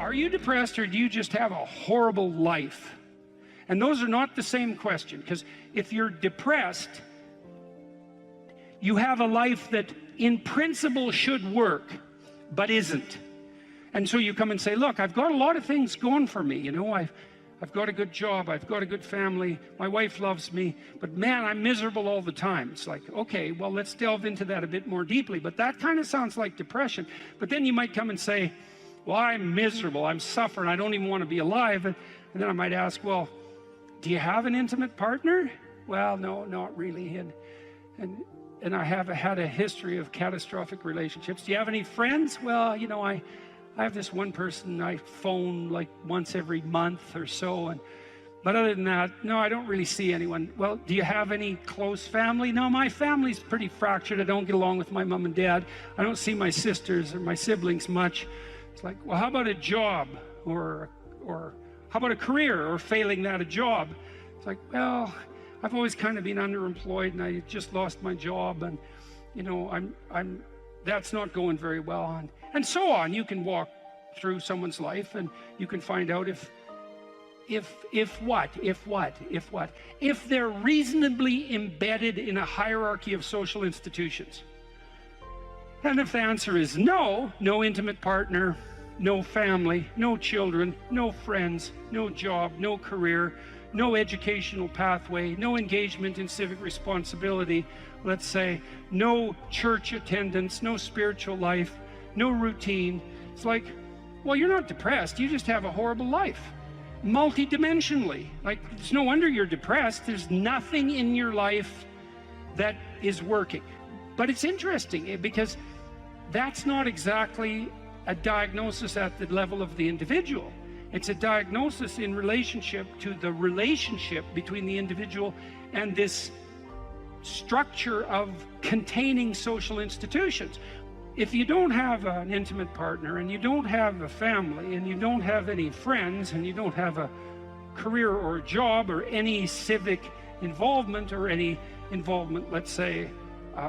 Are you depressed, or do you just have a horrible life? And those are not the same question, because if you're depressed, you have a life that in principle should work, but isn't. And so you come and say, look, I've got a lot of things going for me. You know, I've got a good job, I've got a good family, my wife loves me, but man, I'm miserable all the time. It's like, okay, well, let's delve into that a bit more deeply. But that kind of sounds like depression. But then you might come and say, well, I'm miserable, I'm suffering, I don't even want to be alive. And then I might ask, well, do you have an intimate partner? Well, no, not really. And I have had a history of catastrophic relationships. Do you have any friends? Well, you know, I have this one person I phone like once every month or so. But other than that, no, I don't really see anyone. Well, do you have any close family? No, my family's pretty fractured. I don't get along with my mom and dad. I don't see my sisters or my siblings much. It's like, well, how about a job? Or how about a career, or failing that, a job? It's like, well, I've always kind of been underemployed, and I just lost my job, and you know, that's not going very well, and so on. You can walk through someone's life, and you can find out if they're reasonably embedded in a hierarchy of social institutions. And if the answer is no, no intimate partner, no family, no children, no friends, no job, no career, no educational pathway, no engagement in civic responsibility, let's say, no church attendance, no spiritual life, no routine. It's like, well, you're not depressed, you just have a horrible life, multidimensionally. Like, it's no wonder you're depressed. There's nothing in your life that is working. But it's interesting, because that's not exactly a diagnosis at the level of the individual. It's a diagnosis in relationship to the relationship between the individual and this structure of containing social institutions. If you don't have an intimate partner, and you don't have a family, and you don't have any friends, and you don't have a career or a job or any civic involvement, or any involvement, let's say,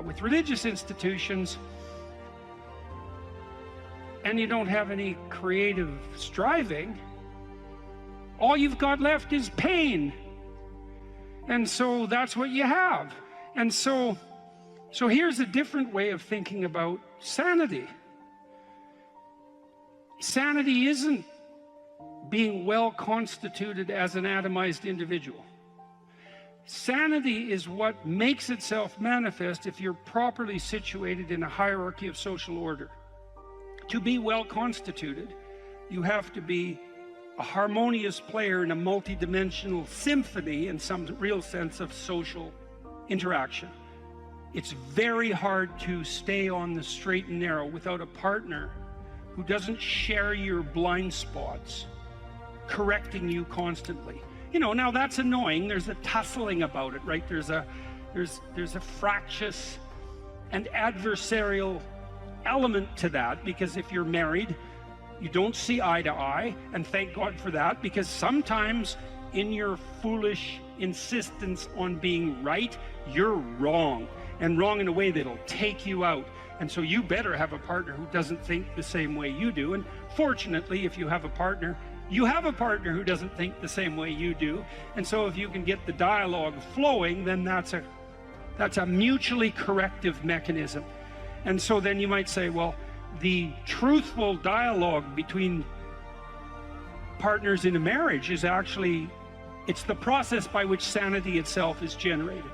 with religious institutions, and you don't have any creative striving, all you've got left is pain. And so that's what you have. And so here's a different way of thinking about sanity. Sanity isn't being well constituted as an atomized individual. Sanity is what makes itself manifest if you're properly situated in a hierarchy of social order. To be well constituted, you have to be a harmonious player in a multidimensional symphony, in some real sense, of social interaction. It's very hard to stay on the straight and narrow without a partner who doesn't share your blind spots, correcting you constantly. You know, now that's annoying. There's a tussling about it, right? There's a fractious and adversarial element to that, because if you're married, you don't see eye to eye, and thank God for that, because sometimes in your foolish insistence on being right, you're wrong, and wrong in a way that'll take you out. And so you better have a partner who doesn't think the same way you do. And fortunately, if you have a partner, you have a partner who doesn't think the same way you do. And so if you can get the dialogue flowing, then that's a mutually corrective mechanism. And so then you might say, well, the truthful dialogue between partners in a marriage is actually, it's the process by which sanity itself is generated.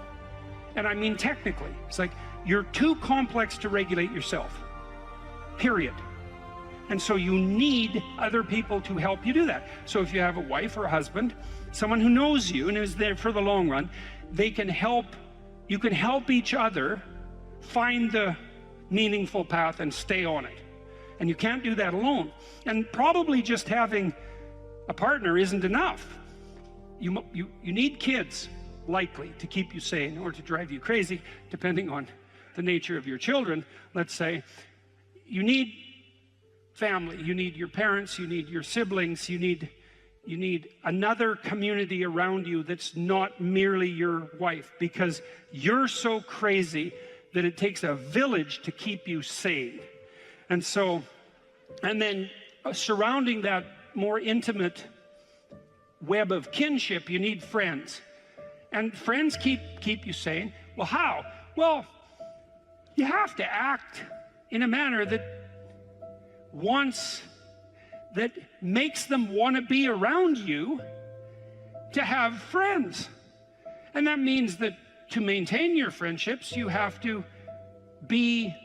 And I mean technically, it's like you're too complex to regulate yourself, period. And so you need other people to help you do that. So if you have a wife or a husband, someone who knows you and is there for the long run, they can help, you can help each other find the meaningful path and stay on it. And you can't do that alone. And probably just having a partner isn't enough. You need kids, likely, to keep you sane or to drive you crazy, depending on the nature of your children, let's say. You need family, you need your parents, you need your siblings, you need another community around you that's not merely your wife, because you're so crazy that it takes a village to keep you sane. And so, and then surrounding that more intimate web of kinship, you need friends. And friends keep you sane. Well, how? Well, you have to act in a manner that makes them want to be around you to have friends. And that means that to maintain your friendships, you have to be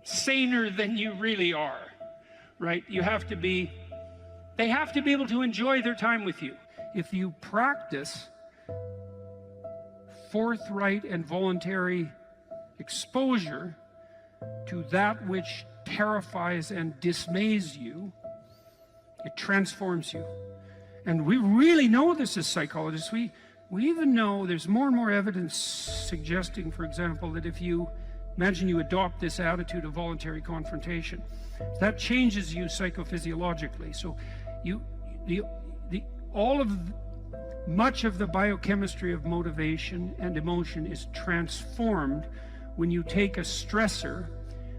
saner than you really are, right? They have to be able to enjoy their time with you. If you practice forthright and voluntary exposure to that which terrifies and dismays you, it transforms you. And we really know this as psychologists. We even know there's more and more evidence suggesting, for example, that if you imagine you adopt this attitude of voluntary confrontation, that changes you psychophysiologically. So much of the biochemistry of motivation and emotion is transformed when you take a stressor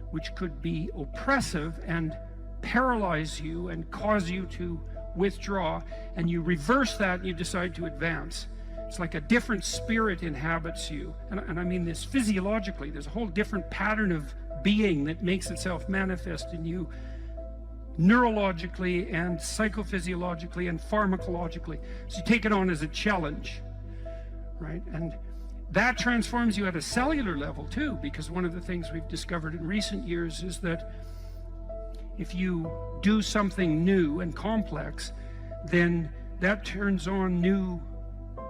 which could be oppressive and paralyze you and cause you to withdraw, and you reverse that and you decide to advance. It's like a different spirit inhabits you. And I mean this physiologically. There's a whole different pattern of being that makes itself manifest in you neurologically and psychophysiologically and pharmacologically. So you take it on as a challenge, right? And that transforms you at a cellular level too, because one of the things we've discovered in recent years is that if you do something new and complex, then that turns on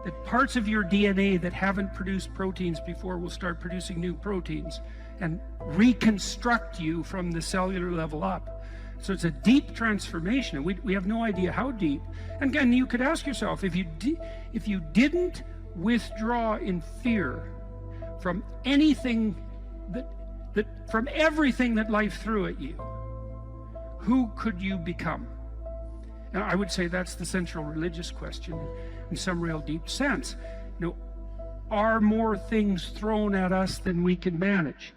that parts of your DNA that haven't produced proteins before will start producing new proteins and reconstruct you from the cellular level up. So it's a deep transformation, and we have no idea how deep. And again, you could ask yourself, if you didn't withdraw in fear from anything from everything that life threw at you, who could you become? And I would say that's the central religious question in some real deep sense. You know, are more things thrown at us than we can manage?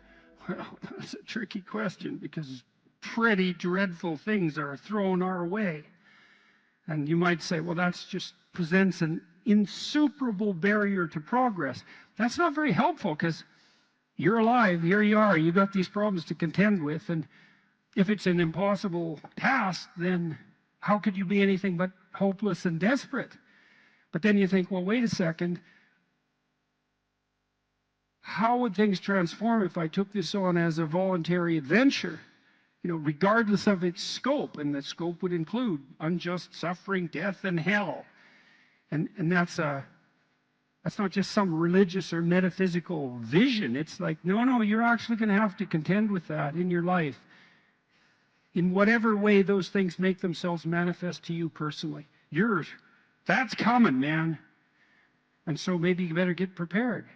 Well, that's a tricky question, because pretty dreadful things are thrown our way. And you might say, well, that just presents an insuperable barrier to progress. That's not very helpful, because you're alive, here you are, you've got these problems to contend with, and if it's an impossible task, then how could you be anything but hopeless and desperate? But then you think, well, wait a second, how would things transform if I took this on as a voluntary adventure, you know, regardless of its scope? And the scope would include unjust suffering, death, and hell. And that's not just some religious or metaphysical vision. It's like, no, you're actually going to have to contend with that in your life, in whatever way those things make themselves manifest to you personally. That's coming, man. And so maybe you better get prepared.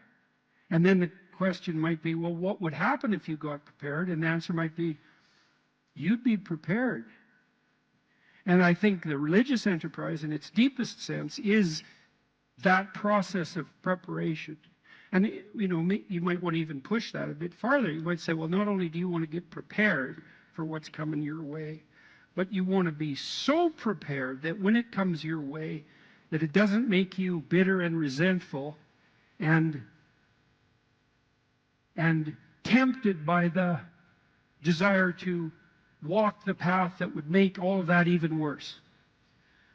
And then the question might be, well, what would happen if you got prepared? And the answer might be, you'd be prepared. And I think the religious enterprise, in its deepest sense, is that process of preparation. And, you know, you might want to even push that a bit farther. You might say, well, not only do you want to get prepared for what's coming your way, but you want to be so prepared that when it comes your way, that it doesn't make you bitter and resentful and tempted by the desire to walk the path that would make all of that even worse.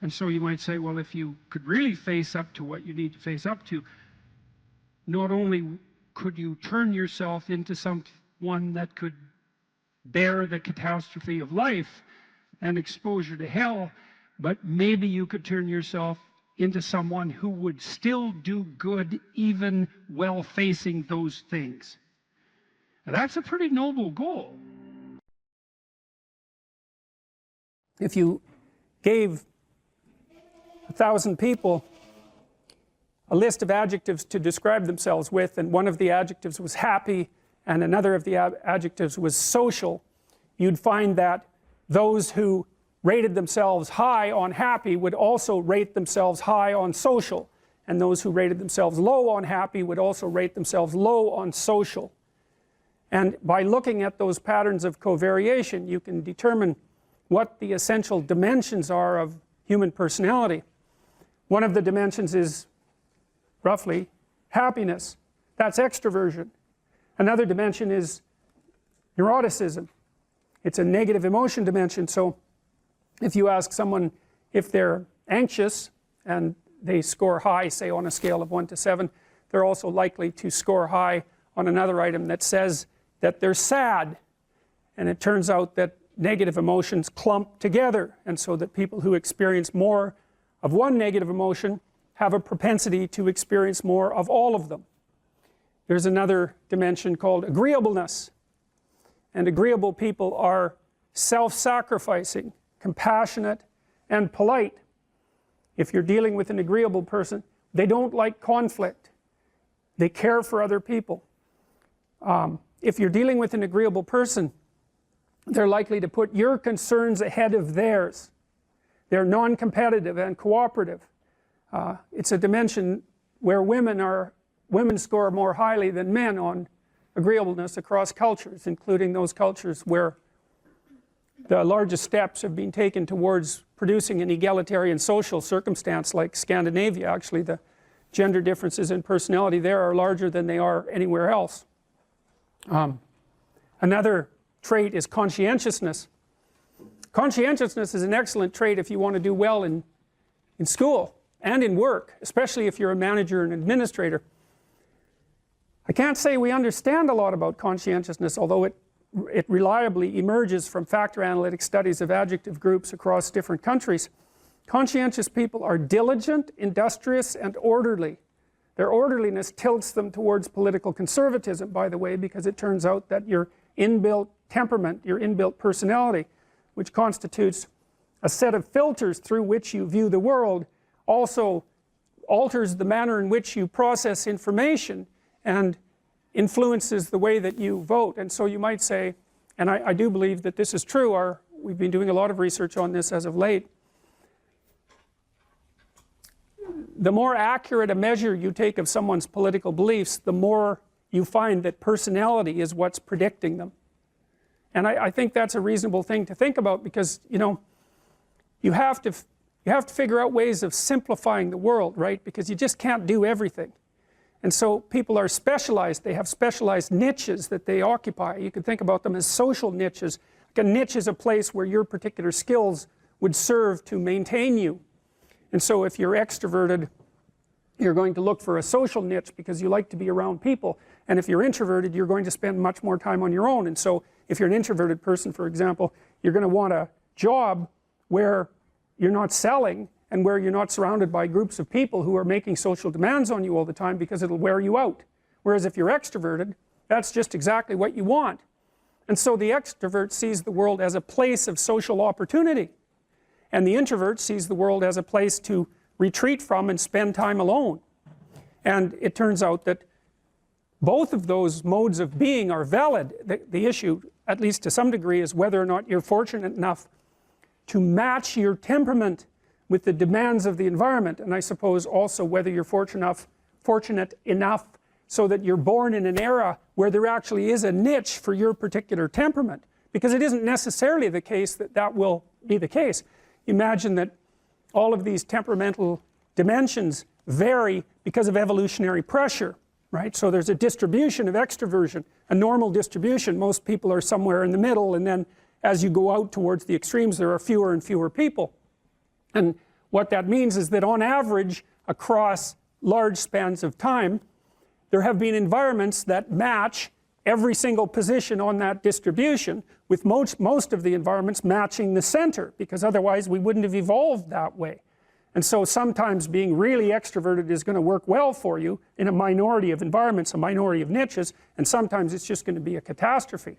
And so you might say, well, if you could really face up to what you need to face up to, not only could you turn yourself into someone that could bear the catastrophe of life and exposure to hell, but maybe you could turn yourself into someone who would still do good even while facing those things. Now, that's a pretty noble goal. If you gave 1,000 people a list of adjectives to describe themselves with, and one of the adjectives was happy and another of the adjectives was social, you'd find that those who rated themselves high on happy would also rate themselves high on social, and those who rated themselves low on happy would also rate themselves low on social. And by looking at those patterns of covariation, you can determine what the essential dimensions are of human personality. One of the dimensions is roughly happiness. That's extroversion. Another dimension is neuroticism. It's a negative emotion dimension. So if you ask someone if they're anxious and they score high, say on a scale of 1 to 7, they're also likely to score high on another item that says that they're sad. And it turns out that negative emotions clump together, and so that people who experience more of one negative emotion have a propensity to experience more of all of them. There's another dimension called agreeableness, and agreeable people are self-sacrificing, compassionate, and polite. If you're dealing with an agreeable person, they don't like conflict. They care for other people. If you're dealing with an agreeable person, they're likely to put your concerns ahead of theirs. They're non-competitive and cooperative. It's a dimension where women score more highly than men on agreeableness across cultures, including those cultures where the largest steps have been taken towards producing an egalitarian social circumstance, like Scandinavia. Actually, the gender differences in personality there are larger than they are anywhere else. Another trait is conscientiousness. Conscientiousness is an excellent trait if you want to do well in school and in work, especially if you're a manager and administrator. I can't say we understand a lot about conscientiousness, although it reliably emerges from factor analytic studies of adjective groups across different countries. Conscientious people are diligent, industrious, and orderly. Their orderliness tilts them towards political conservatism, by the way, because it turns out that your inbuilt temperament, your inbuilt personality, which constitutes a set of filters through which you view the world, also alters the manner in which you process information and influences the way that you vote. And so you might say, and I do believe that this is true, we've been doing a lot of research on this as of late, the more accurate a measure you take of someone's political beliefs, the more you find that personality is what's predicting them. And I think that's a reasonable thing to think about, because you have to figure out ways of simplifying the world, right? Because you just can't do everything. And so people are specialized. They have specialized niches that they occupy. You could think about them as social niches. Like a niche is a place where your particular skills would serve to maintain you. And so if you're extroverted, you're going to look for a social niche because you like to be around people. And if you're introverted, you're going to spend much more time on your own. And so if you're an introverted person, for example, you're going to want a job where you're not selling and where you're not surrounded by groups of people who are making social demands on you all the time, because it'll wear you out. Whereas if you're extroverted, that's just exactly what you want. And so the extrovert sees the world as a place of social opportunity, and the introvert sees the world as a place to retreat from and spend time alone. And it turns out that both of those modes of being are valid. The issue, at least to some degree, is whether or not you're fortunate enough to match your temperament with the demands of the environment, and I suppose also whether you're fortunate enough so that you're born in an era where there actually is a niche for your particular temperament, because it isn't necessarily the case that that will be the case. Imagine that all of these temperamental dimensions vary because of evolutionary pressure, right? So there's a distribution of extroversion, a normal distribution. Most people are somewhere in the middle, and then as you go out towards the extremes, there are fewer and fewer people. And what that means is that on average, across large spans of time, there have been environments that match every single position on that distribution, with most of the environments matching the center, because otherwise we wouldn't have evolved that way. And so sometimes being really extroverted is going to work well for you in a minority of environments, a minority of niches, and sometimes it's just going to be a catastrophe.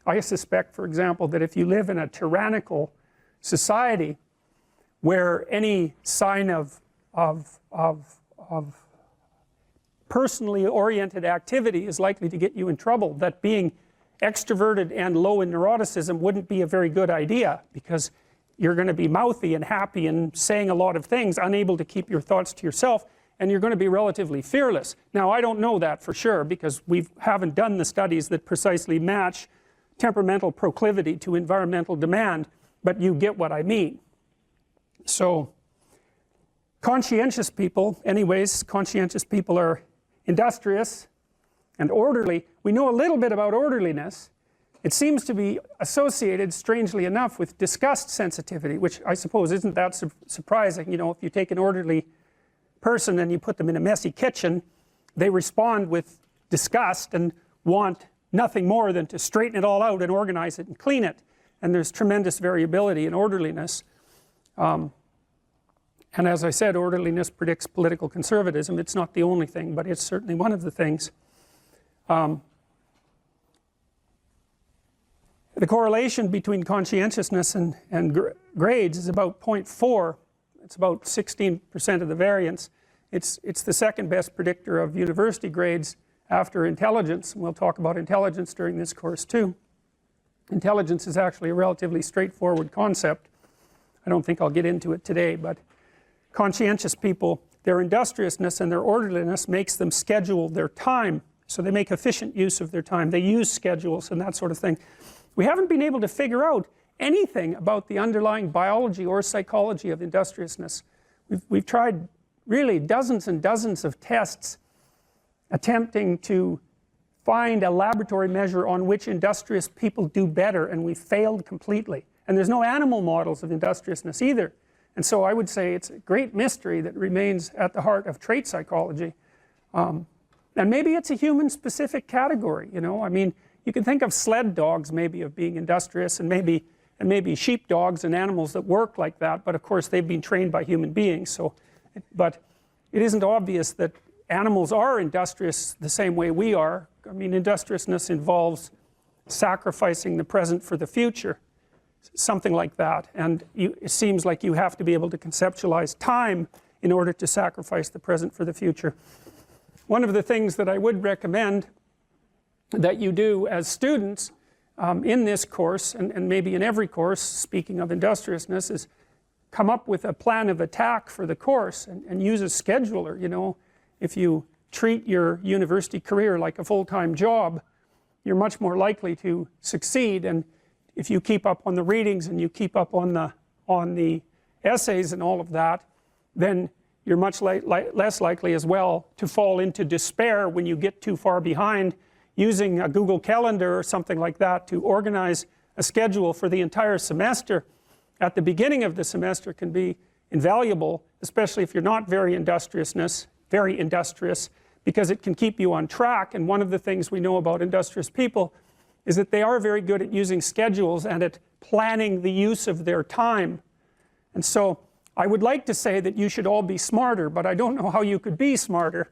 I suspect, for example, that if you live in a tyrannical society where any sign of personally oriented activity is likely to get you in trouble, that being extroverted and low in neuroticism wouldn't be a very good idea, because you're going to be mouthy and happy and saying a lot of things, unable to keep your thoughts to yourself, and you're going to be relatively fearless. Now, I don't know that for sure, because we haven't done the studies that precisely match temperamental proclivity to environmental demand, but you get what I mean. So conscientious people, anyways, conscientious people are industrious and orderly. We know a little bit about orderliness. It seems to be associated, strangely enough, with disgust sensitivity, which I suppose isn't that surprising. You know, if you take an orderly person and you put them in a messy kitchen, they respond with disgust and want nothing more than to straighten it all out and organize it and clean it. And there's tremendous variability in orderliness. And as I said, orderliness predicts political conservatism. It's not the only thing, but it's certainly one of the things. The correlation between conscientiousness and grades is about 0.4. It's about 16% of the variance. It's the second best predictor of university grades after intelligence. We'll talk about intelligence during this course too. Intelligence is actually a relatively straightforward concept. I don't think I'll get into it today, but conscientious people, their industriousness and their orderliness makes them schedule their time. So they make efficient use of their time. They use schedules and that sort of thing. We haven't been able to figure out anything about the underlying biology or psychology of industriousness. We've tried really dozens and dozens of tests attempting to find a laboratory measure on which industrious people do better, and we failed completely. And there's no animal models of industriousness either. And so I would say it's a great mystery that remains at the heart of trait psychology. And maybe it's a human specific category, you know. I mean, you can think of sled dogs maybe of being industrious, and maybe sheep dogs and animals that work like that, but of course they've been trained by human beings. So, but it isn't obvious that animals are industrious the same way we are. I mean, industriousness involves sacrificing the present for the future, something like that. And it seems like you have to be able to conceptualize time in order to sacrifice the present for the future. One of the things that I would recommend that you do as students in this course, and maybe in every course, speaking of industriousness, is come up with a plan of attack for the course and use a scheduler. You know, if you treat your university career like a full-time job, you're much more likely to succeed. And if you keep up on the readings and you keep up on the essays and all of that, then you're much less likely as well to fall into despair when you get too far behind. Using a Google Calendar or something like that to organize a schedule for the entire semester at the beginning of the semester can be invaluable, especially if you're not very industrious, because it can keep you on track. And one of the things we know about industrious people is that they are very good at using schedules and at planning the use of their time. And so I would like to say that you should all be smarter, but I don't know how you could be smarter.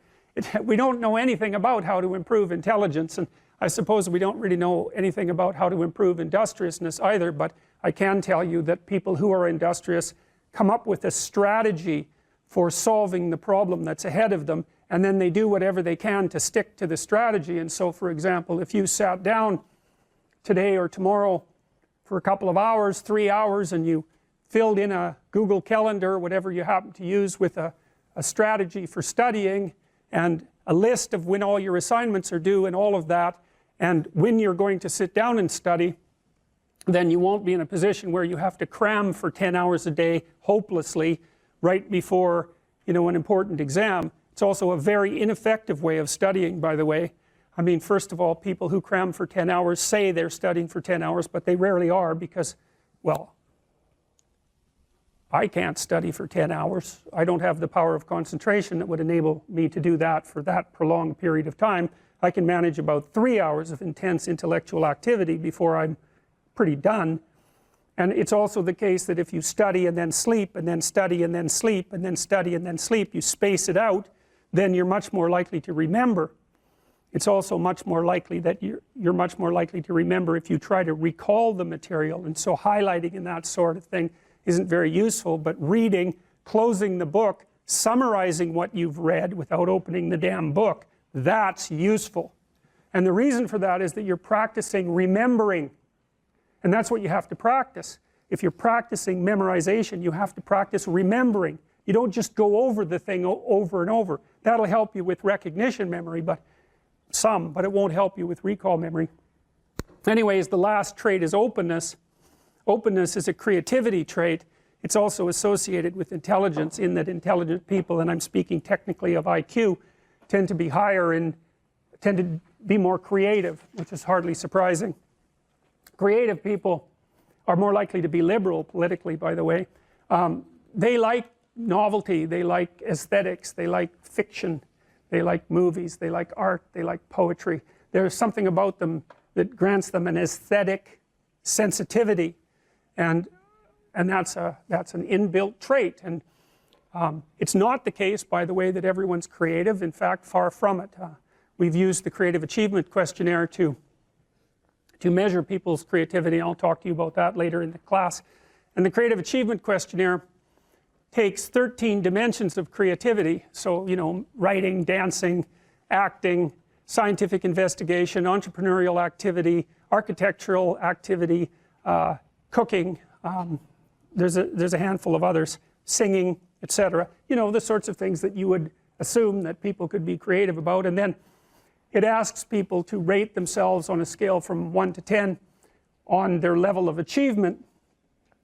We don't know anything about how to improve intelligence, and I suppose we don't really know anything about how to improve industriousness either, but I can tell you that people who are industrious come up with a strategy for solving the problem that's ahead of them, and then they do whatever they can to stick to the strategy. And so, for example, if you sat down today or tomorrow for a couple of hours, 3 hours, and you filled in a Google Calendar, whatever you happen to use, with a strategy for studying, and a list of when all your assignments are due and all of that, and when you're going to sit down and study, then you won't be in a position where you have to cram for 10 hours a day hopelessly right before, you know, an important exam. It's also a very ineffective way of studying, by the way. I mean, first of all, people who cram for 10 hours say they're studying for 10 hours, but they rarely are because, well, I can't study for 10 hours. I don't have the power of concentration that would enable me to do that for that prolonged period of time. I can manage about 3 hours of intense intellectual activity before I'm pretty done. And it's also the case that if you study and then sleep and then study and then sleep and then study and then sleep, you space it out, then you're much more likely to remember. It's also much more likely that you're much more likely to remember if you try to recall the material. And so highlighting and that sort of thing isn't very useful, but reading, closing the book, summarizing what you've read without opening the damn book, that's useful. And the reason for that is that you're practicing remembering. And that's what you have to practice. If you're practicing memorization, you have to practice remembering. You don't just go over the thing over and over. That'll help you with recognition memory, but it won't help you with recall memory. Anyways, the last trait is openness. openness is a creativity trait. It's also associated with intelligence, in that intelligent people, and I'm speaking technically of IQ, tend to be higher and tend to be more creative, which is hardly surprising. Creative people are more likely to be liberal politically, by the way. They like novelty, they like aesthetics, they like fiction, they like movies, they like art, they like poetry. There's something about them that grants them an aesthetic sensitivity, and that's an inbuilt trait. And it's not the case, by the way, that everyone's creative. In fact, far from it. We've used the Creative Achievement Questionnaire to measure people's creativity. I'll talk to you about that later in the class. And the Creative Achievement Questionnaire takes 13 dimensions of creativity. So, you know, writing, dancing, acting, scientific investigation, entrepreneurial activity, architectural activity, cooking. There's a handful of others, singing, etc. You know, the sorts of things that you would assume that people could be creative about. And then it asks people to rate themselves on a scale from 1 to 10 on their level of achievement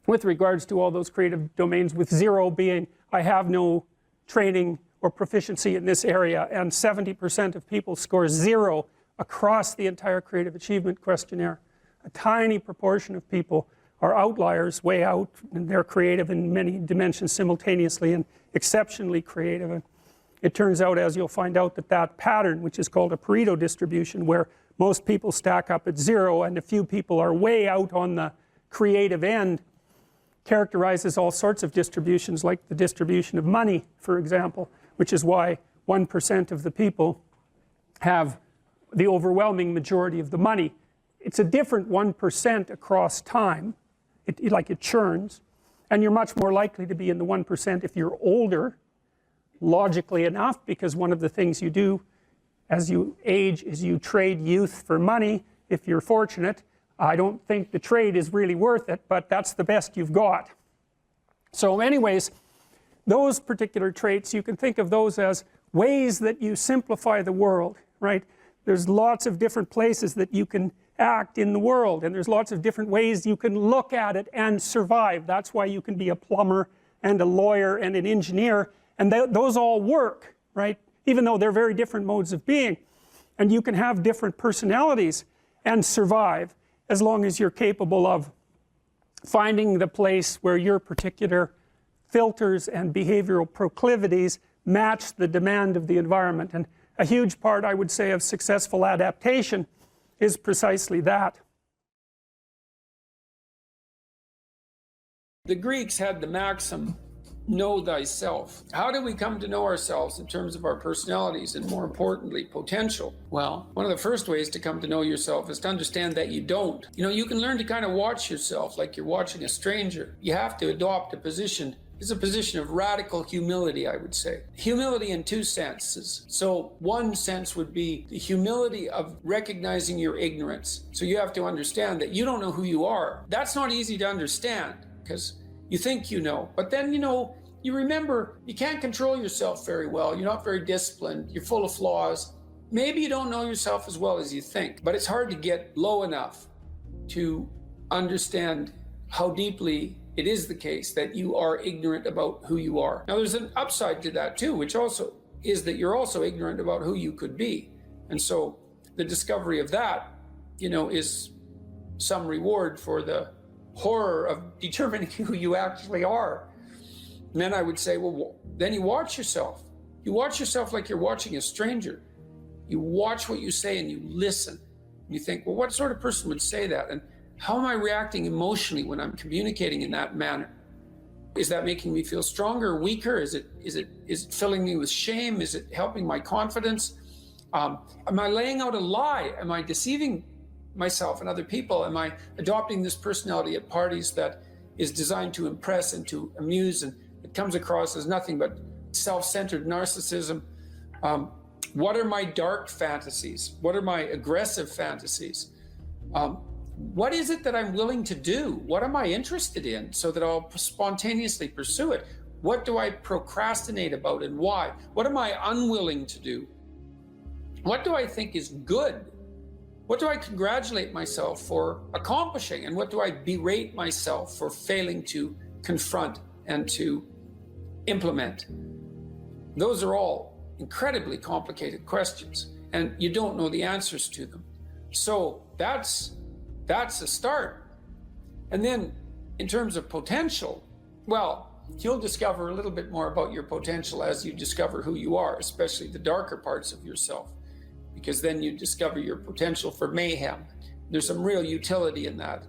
with regards to all those creative domains, with 0 being I have no training or proficiency in this area, and 70% of people score 0 across the entire Creative Achievement Questionnaire. A tiny proportion of people are outliers, way out, and they're creative in many dimensions simultaneously and exceptionally creative. And it turns out, as you'll find out, that pattern, which is called a Pareto distribution, where most people stack up at 0 and a few people are way out on the creative end, characterizes all sorts of distributions, like the distribution of money, for example, which is why 1% of the people have the overwhelming majority of the money. It's a different 1% across time. It churns, and you're much more likely to be in the 1% if you're older, logically enough, because one of the things you do as you age is you trade youth for money, if you're fortunate. I don't think the trade is really worth it, but that's the best you've got. So anyways, those particular traits, you can think of those as ways that you simplify the world, right? There's lots of different places that you can act in the world, and there's lots of different ways you can look at it and survive. That's why you can be a plumber and a lawyer and an engineer, and those all work, right? Even though they're very different modes of being. And you can have different personalities and survive, as long as you're capable of finding the place where your particular filters and behavioral proclivities match the demand of the environment. And a huge part, I would say, of successful adaptation is precisely that. The Greeks had the maxim, know thyself. How do we come to know ourselves in terms of our personalities and, more importantly, potential? Well, one of the first ways to come to know yourself is to understand that you don't. You know, you can learn to kind of watch yourself like you're watching a stranger. You have to adopt a position. It's a position of radical humility, I would say. Humility in two senses. So one sense would be the humility of recognizing your ignorance. So you have to understand that you don't know who you are. That's not easy to understand, because you think you know, but then, you know, you remember you can't control yourself very well. You're not very disciplined. You're full of flaws. Maybe you don't know yourself as well as you think, but it's hard to get low enough to understand how deeply it is the case that you are ignorant about who you are. Now, there's an upside to that too, which also is that you're also ignorant about who you could be. And so the discovery of that, you know, is some reward for the horror of determining who you actually are. And then I would say, well, then you watch yourself. You watch yourself like you're watching a stranger. You watch what you say and you listen. You think, well, what sort of person would say that? And how am I reacting emotionally when I'm communicating in that manner? Is that making me feel stronger or weaker? Is it filling me with shame? Is it helping my confidence? Am I laying out a lie? Am I deceiving myself and other people? Am I adopting this personality at parties that is designed to impress and to amuse, and it comes across as nothing but self-centered narcissism? What are my dark fantasies? What are my aggressive fantasies? What is it that I'm willing to do? What am I interested in so that I'll spontaneously pursue it? What do I procrastinate about and why? What am I unwilling to do? What do I think is good? What do I congratulate myself for accomplishing? And what do I berate myself for failing to confront and to implement? Those are all incredibly complicated questions, and you don't know the answers to them. So that's a start. And then in terms of potential, well, you'll discover a little bit more about your potential as you discover who you are, especially the darker parts of yourself, because then you discover your potential for mayhem. There's some real utility in that.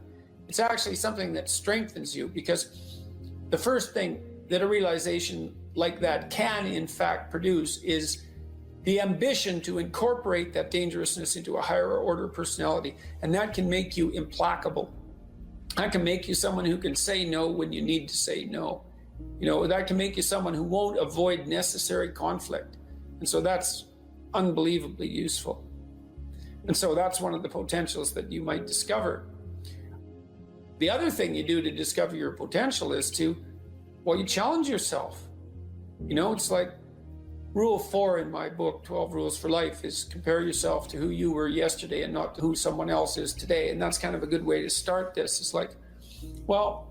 It's actually something that strengthens you, because the first thing that a realization like that can in fact produce is the ambition to incorporate that dangerousness into a higher order personality. And that can make you implacable. That can make you someone who can say no when you need to say no. That can make you someone who won't avoid necessary conflict. And so that's unbelievably useful. And so that's one of the potentials that you might discover. The other thing you do to discover your potential is you challenge yourself. It's like rule 4 in my book, 12 Rules for Life, is compare yourself to who you were yesterday and not to who someone else is today. And that's kind of a good way to start this. It's like, well,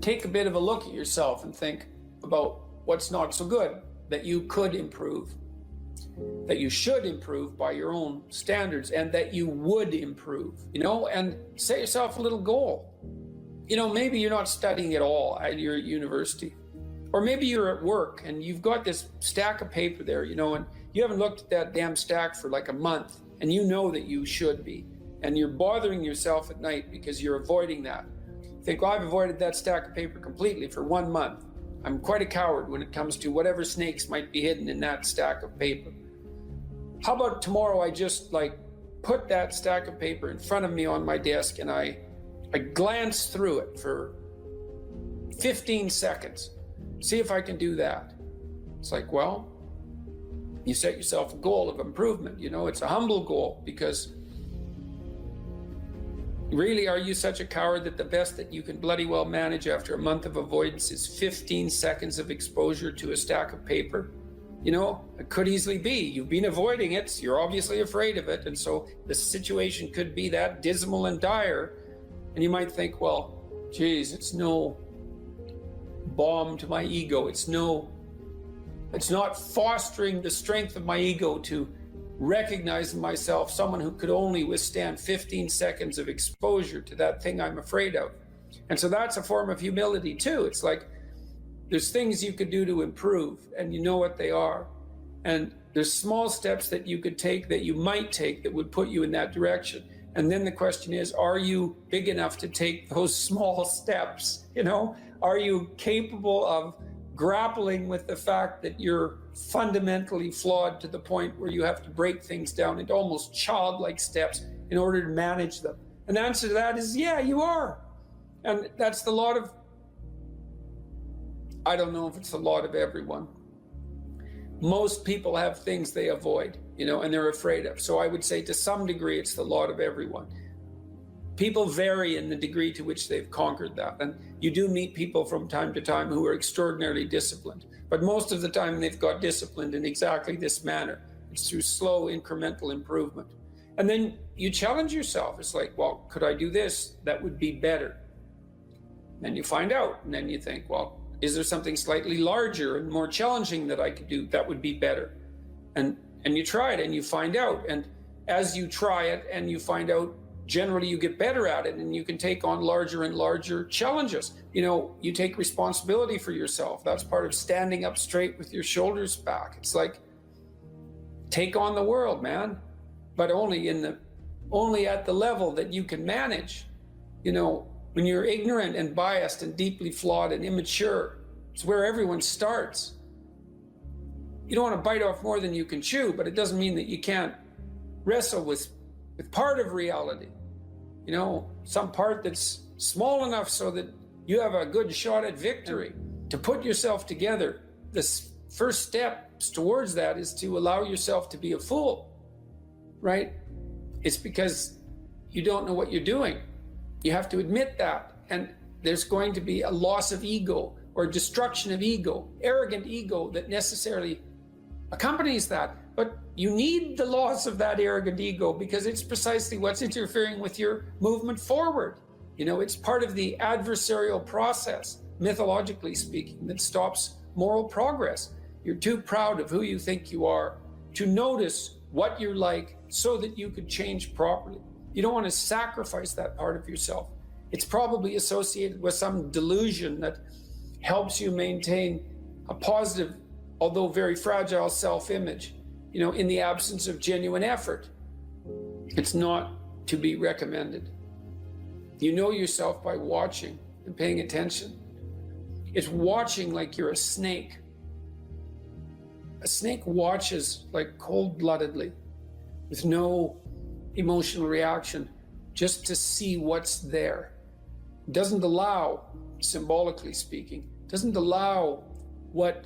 take a bit of a look at yourself and think about what's not so good that you could improve, that you should improve by your own standards, and that you would improve, and set yourself a little goal. Maybe you're not studying at all at your university, or maybe you're at work and you've got this stack of paper there, and you haven't looked at that damn stack for like a month, and you know that you should be, and you're bothering yourself at night because you're avoiding that. You think, well, I've avoided that stack of paper completely for 1 month. I'm quite a coward when it comes to whatever snakes might be hidden in that stack of paper. How about tomorrow I just put that stack of paper in front of me on my desk and I glance through it for 15 seconds. See if I can do that. It's like, well, you set yourself a goal of improvement. It's a humble goal, because really, are you such a coward that the best that you can bloody well manage after a month of avoidance is 15 seconds of exposure to a stack of paper? It could easily be. You've been avoiding it. You're obviously afraid of it. And so the situation could be that dismal and dire. And you might think, well, geez, it's no balm to my ego. It's not fostering the strength of my ego to recognize in myself someone who could only withstand 15 seconds of exposure to that thing I'm afraid of. And so that's a form of humility too. It's like there's things you could do to improve, and you know what they are. And there's small steps that you could take, that you might take, that would put you in that direction. And then the question is, are you big enough to take those small steps? Are you capable of grappling with the fact that you're fundamentally flawed to the point where you have to break things down into almost childlike steps in order to manage them? And the answer to that is, yeah, you are. And that's the lot of, I don't know if it's the lot of everyone. Most people have things they avoid, and they're afraid of. So I would say to some degree, it's the lot of everyone. People vary in the degree to which they've conquered that. And you do meet people from time to time who are extraordinarily disciplined. But most of the time they've got disciplined in exactly this manner. It's through slow incremental improvement. And then you challenge yourself. It's like, well, could I do this? That would be better. And you find out. And then you think, well, is there something slightly larger and more challenging that I could do that would be better? And you try it and you find out. And as you try it and you find out, generally you get better at it, and you can take on larger and larger challenges. You take responsibility for yourself. That's part of standing up straight with your shoulders back. It's like, take on the world, man, but only at the level that you can manage. When you're ignorant and biased and deeply flawed and immature, it's where everyone starts. You don't want to bite off more than you can chew, but it doesn't mean that you can't wrestle with part of reality. Some part that's small enough so that you have a good shot at victory. To put yourself together, the first steps towards that is to allow yourself to be a fool, right? It's because you don't know what you're doing. You have to admit that. And there's going to be a loss of ego or destruction of ego, arrogant ego that necessarily accompanies that. But you need the loss of that arrogant ego, because it's precisely what's interfering with your movement forward. You know, it's part of the adversarial process, mythologically speaking, that stops moral progress. You're too proud of who you think you are to notice what you're like so that you could change properly. You don't want to sacrifice that part of yourself. It's probably associated with some delusion that helps you maintain a positive, although very fragile self-image, you know, in the absence of genuine effort. It's not to be recommended. You know yourself by watching and paying attention. It's watching like you're a snake. A snake watches like cold-bloodedly, with no emotional reaction, just to see what's there. It doesn't allow, symbolically speaking, doesn't allow what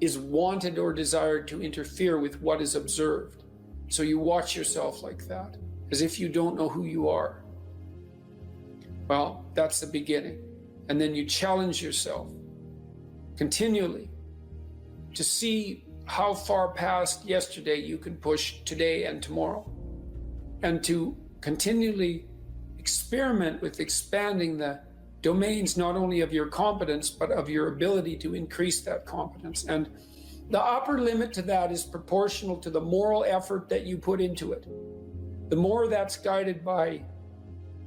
is wanted or desired to interfere with what is observed. So you watch yourself like that, as if you don't know who you are. Well, that's the beginning. And then you challenge yourself continually to see how far past yesterday you can push today and tomorrow, and to continually experiment with expanding the domains not only of your competence but of your ability to increase that competence. And the upper limit to that is proportional to the moral effort that you put into it. The more that's guided by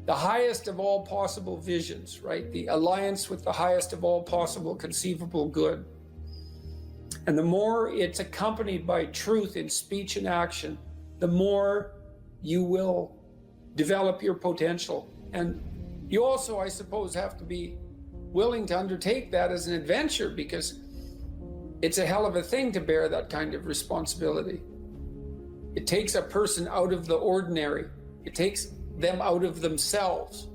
the highest of all possible visions, right? The alliance with the highest of all possible conceivable good. And the more it's accompanied by truth in speech and action, the more you will develop your potential. And you also, I suppose, have to be willing to undertake that as an adventure, because it's a hell of a thing to bear that kind of responsibility. It takes a person out of the ordinary. It takes them out of themselves.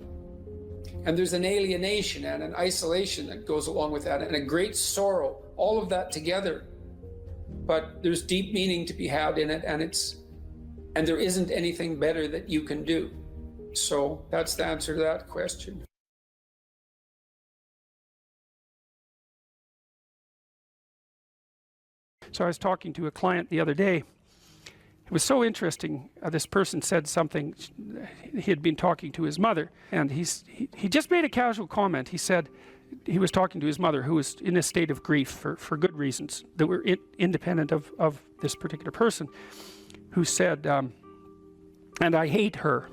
And there's an alienation and an isolation that goes along with that, and a great sorrow, all of that together. But there's deep meaning to be had in it, and there isn't anything better that you can do. So that's the answer to that question. So I was talking to a client the other day. It was so interesting. This person said something. He had been talking to his mother, and he just made a casual comment. He said he was talking to his mother, who was in a state of grief for good reasons that were independent of this particular person, who said, and I hate her.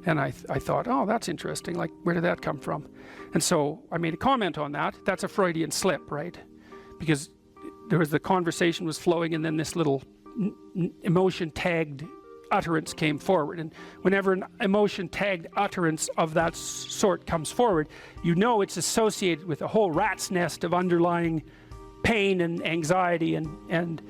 And I thought, oh, that's interesting. Like, where did that come from? And so I made a comment on that. That's a Freudian slip, right? Because there was, the conversation was flowing, and then this little emotion tagged utterance came forward. And whenever an emotion tagged utterance of that sort comes forward, you know it's associated with a whole rat's nest of underlying pain and anxiety and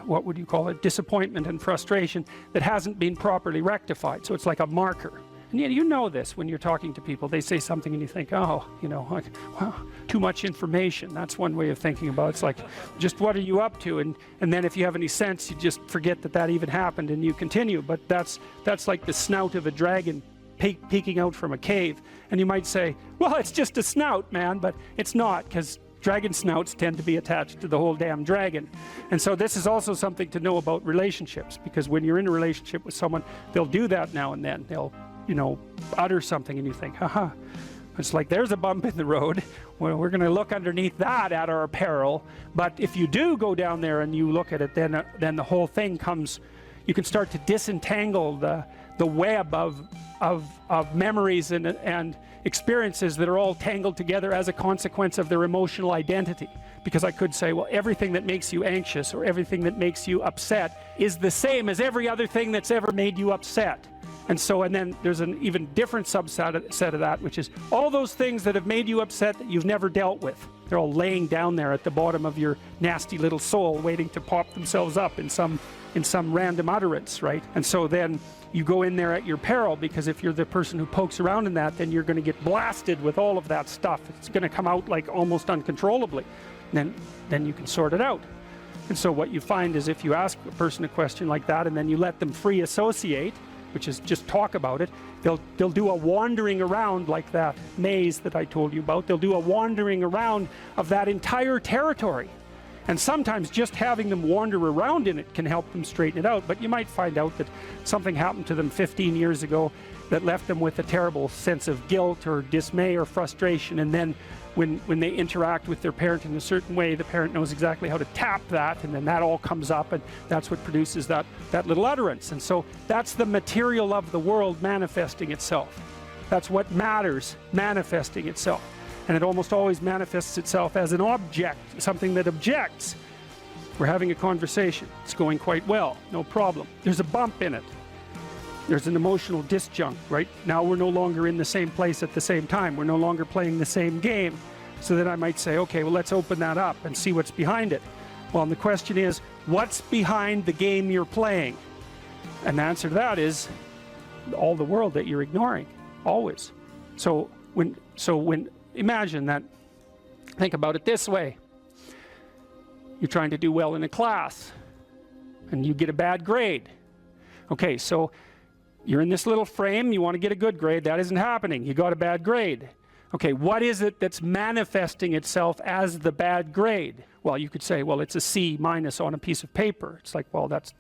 what would you call it, disappointment and frustration that hasn't been properly rectified. So it's like a marker. And you know this when you're talking to people. They say something and you think, oh, you know, like, wow, too much information. That's one way of thinking about it. It's like, just what are you up to? And then if you have any sense, you just forget that even happened, and you continue. But that's like the snout of a dragon peeking out from a cave. And you might say, well, it's just a snout, man. But it's not, because dragon snouts tend to be attached to the whole damn dragon. And so this is also something to know about relationships, because when you're in a relationship with someone, they'll do that now and then. They'll, you know, utter something and you think, haha, it's like, there's a bump in the road. Well, we're going to look underneath that at our peril. But if you do go down there and you look at it, then the whole thing comes, you can start to disentangle the web of memories and experiences that are all tangled together as a consequence of their emotional identity. Because I could say, well, everything that makes you anxious or everything that makes you upset is the same as every other thing that's ever made you upset. And then there's an even different subset of that, which is all those things that have made you upset that you've never dealt with. They're all laying down there at the bottom of your nasty little soul, waiting to pop themselves up in some random utterance, right? And so then you go in there at your peril, because if you're the person who pokes around in that, then you're going to get blasted with all of that stuff. It's going to come out like almost uncontrollably. Then you can sort it out. And so what you find is, if you ask a person a question like that and then you let them free associate, which is just talk about it, they'll do a wandering around, like that maze that I told you about. They'll do a wandering around of that entire territory. And sometimes just having them wander around in it can help them straighten it out. But you might find out that something happened to them 15 years ago that left them with a terrible sense of guilt or dismay or frustration. And then when they interact with their parent in a certain way, the parent knows exactly how to tap that, and then that all comes up, and that's what produces that little utterance. And so that's the material of the world manifesting itself. That's what matters manifesting itself. And it almost always manifests itself as an object, something that objects. We're having a conversation. It's going quite well, no problem. There's a bump in it. There's an emotional disjunct, right? Now we're no longer in the same place at the same time. We're no longer playing the same game. So then I might say, okay, well, let's open that up and see what's behind it. Well, and the question is, what's behind the game you're playing? And the answer to that is all the world that you're ignoring, always. So when imagine that, think about it this way. You're trying to do well in a class and you get a bad grade. Okay, so you're in this little frame, you want to get a good grade, that isn't happening, you got a bad grade. Okay, what is it that's manifesting itself as the bad grade? Well, you could say, well, it's a C- on a piece of paper. It's like, well, that's,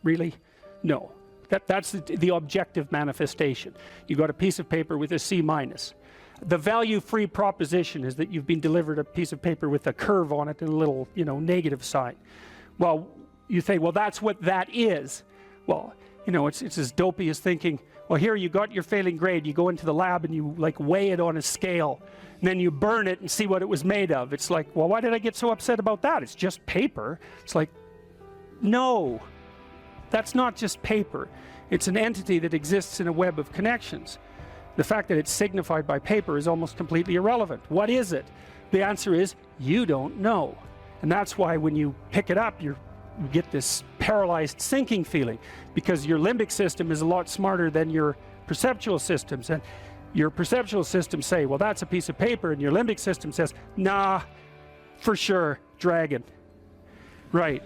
really? No. That's the objective manifestation. You got a piece of paper with a C-. The value-free proposition is that you've been delivered a piece of paper with a curve on it and a little, negative sign. Well, you say, well, that's what that is. Well, it's as dopey as thinking, well, here you got your failing grade, you go into the lab and you weigh it on a scale, and then you burn it and see what it was made of. It's like, well, why did I get so upset about that? It's just paper. It's like, no, that's not just paper. It's an entity that exists in a web of connections. The fact that it's signified by paper is almost completely irrelevant. What is it? The answer is, you don't know. And that's why when you pick it up, you get this paralyzed sinking feeling, because your limbic system is a lot smarter than your perceptual systems. And your perceptual systems say, well, that's a piece of paper, and your limbic system says, nah, for sure, dragon. Right.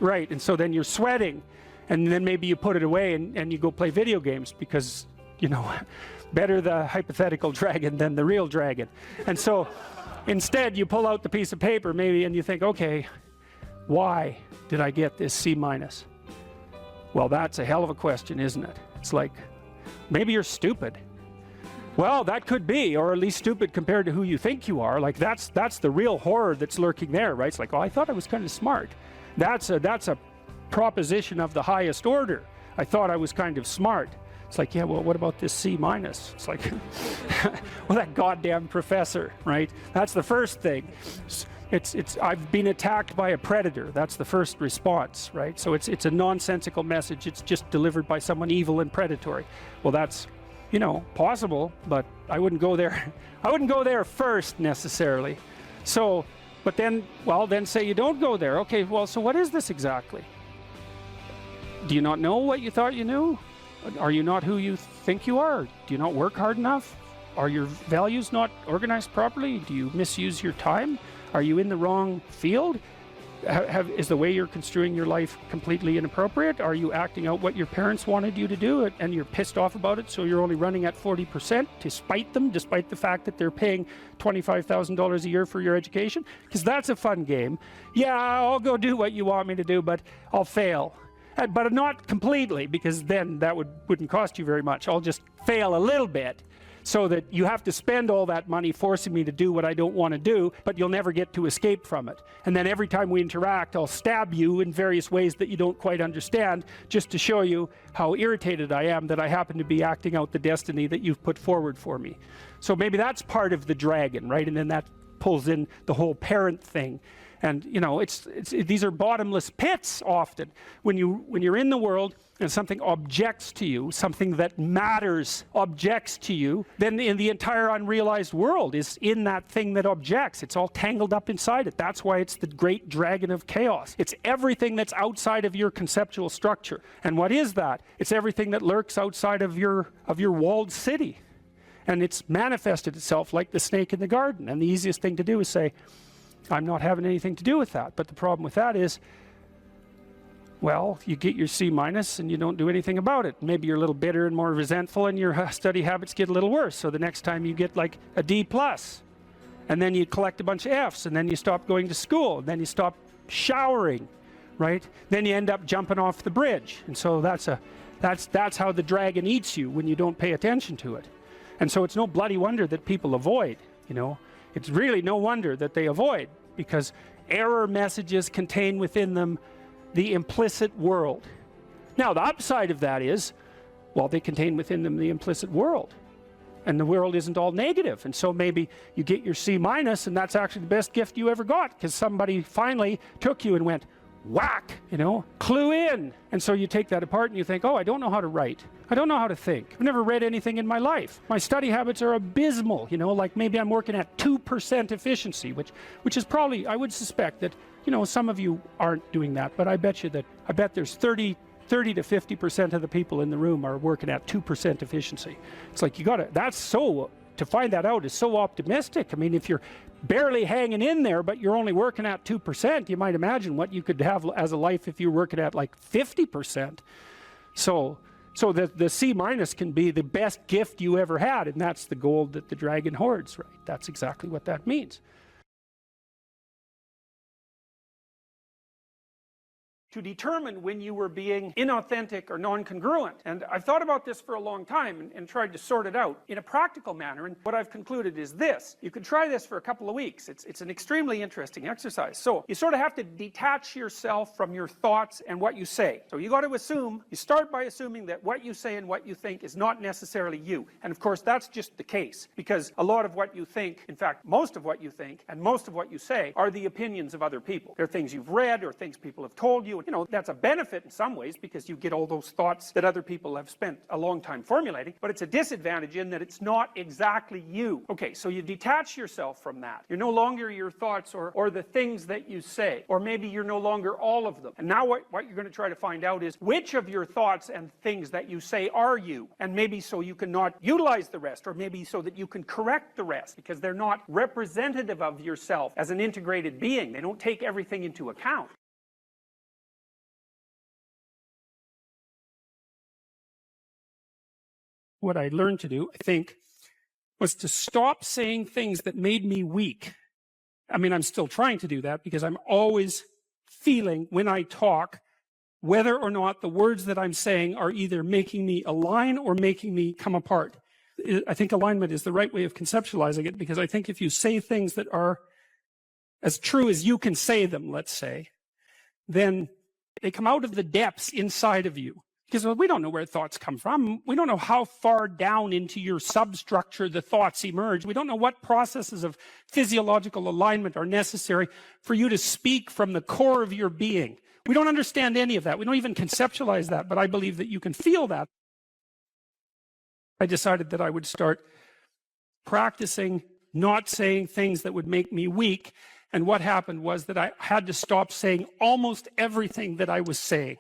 And so then you're sweating, and then maybe you put it away and you go play video games because, better the hypothetical dragon than the real dragon. And so instead you pull out the piece of paper maybe and you think, okay, why did I get this C-? Well, that's a hell of a question, isn't it? It's like, maybe you're stupid. Well, that could be, or at least stupid compared to who you think you are. Like that's the real horror that's lurking there, right? It's like, oh, I thought I was kind of smart. That's a proposition of the highest order. I thought I was kind of smart. It's like, yeah, well, what about this C-? It's like, well, that goddamn professor, right? That's the first thing. I've been attacked by a predator. That's the first response, right? So it's a nonsensical message. It's just delivered by someone evil and predatory. Well, that's, possible, but I wouldn't go there. I wouldn't go there first necessarily. So, but then, well, then say you don't go there. Okay, well, so what is this exactly? Do you not know what you thought you knew? Are you not who you think you are? Do you not work hard enough? Are your values not organized properly? Do you misuse your time? Are you in the wrong field? Is the way you're construing your life completely inappropriate? Are you acting out what your parents wanted you to do and you're pissed off about it, so you're only running at 40% to spite them, despite the fact that they're paying $25,000 a year for your education? Because that's a fun game. Yeah, I'll go do what you want me to do, but I'll fail. But not completely, because then that wouldn't cost you very much. I'll just fail a little bit so that you have to spend all that money forcing me to do what I don't want to do, but you'll never get to escape from it. And then every time we interact, I'll stab you in various ways that you don't quite understand, just to show you how irritated I am that I happen to be acting out the destiny that you've put forward for me. So maybe that's part of the dragon, right? And then that pulls in the whole parent thing. And these are bottomless pits often. When you're in the world and something objects to you, something that matters objects to you, then in the entire unrealized world is in that thing that objects. It's all tangled up inside it. That's why it's the great dragon of chaos. It's everything that's outside of your conceptual structure. And what is that? It's everything that lurks outside of your walled city. And it's manifested itself like the snake in the garden. And the easiest thing to do is say, I'm not having anything to do with that. But the problem with that is, well, you get your C- and you don't do anything about it. Maybe you're a little bitter and more resentful, and your study habits get a little worse. So the next time you get like a D+, and then you collect a bunch of Fs, and then you stop going to school, and then you stop showering, right? Then you end up jumping off the bridge. And so that's how the dragon eats you when you don't pay attention to it. And so it's no bloody wonder that people avoid, you know. It's really no wonder that they avoid, because error messages contain within them the implicit world. Now, the upside of that is, well, they contain within them the implicit world. And the world isn't all negative. And so maybe you get your C-, and that's actually the best gift you ever got, because somebody finally took you and went, whack, you know, clue in. And so you take that apart and you think, oh, I don't know how to write. I don't know how to think. I've never read anything in my life. My study habits are abysmal, you know, like maybe I'm working at 2% efficiency, which is probably, I would suspect that, you know, some of you aren't doing that, but I bet there's 30 to 50% of the people in the room are working at 2% efficiency. It's like, to find that out is so optimistic. I mean, if you're barely hanging in there, but you're only working at 2%, you might imagine what you could have as a life if you're working at like 50%. So the C- can be the best gift you ever had, and that's the gold that the dragon hoards, right? That's exactly what that means. To determine when you were being inauthentic or non-congruent. And I've thought about this for a long time and tried to sort it out in a practical manner, and what I've concluded is this. You can try this for a couple of weeks. It's an extremely interesting exercise. So you sort of have to detach yourself from your thoughts and what you say. So you got to assume, you start by assuming that what you say and what you think is not necessarily you. And of course that's just the case, because a lot of what you think, in fact most of what you think and most of what you say, are the opinions of other people. They're things you've read or things people have told you. You know, that's a benefit in some ways because you get all those thoughts that other people have spent a long time formulating, but it's a disadvantage in that it's not exactly you. Okay, so you detach yourself from that. You're no longer your thoughts or the things that you say, or maybe you're no longer all of them. And now what you're going to try to find out is which of your thoughts and things that you say are you, and maybe so you can not utilize the rest, or maybe so that you can correct the rest, because they're not representative of yourself as an integrated being. They don't take everything into account. What I learned to do, I think, was to stop saying things that made me weak. I mean, I'm still trying to do that because I'm always feeling when I talk whether or not the words that I'm saying are either making me align or making me come apart. I think alignment is the right way of conceptualizing it, because I think if you say things that are as true as you can say them, let's say, then they come out of the depths inside of you. Because we don't know where thoughts come from. We don't know how far down into your substructure the thoughts emerge. We don't know what processes of physiological alignment are necessary for you to speak from the core of your being. We don't understand any of that. We don't even conceptualize that, but I believe that you can feel that. I decided that I would start practicing not saying things that would make me weak. And what happened was that I had to stop saying almost everything that I was saying.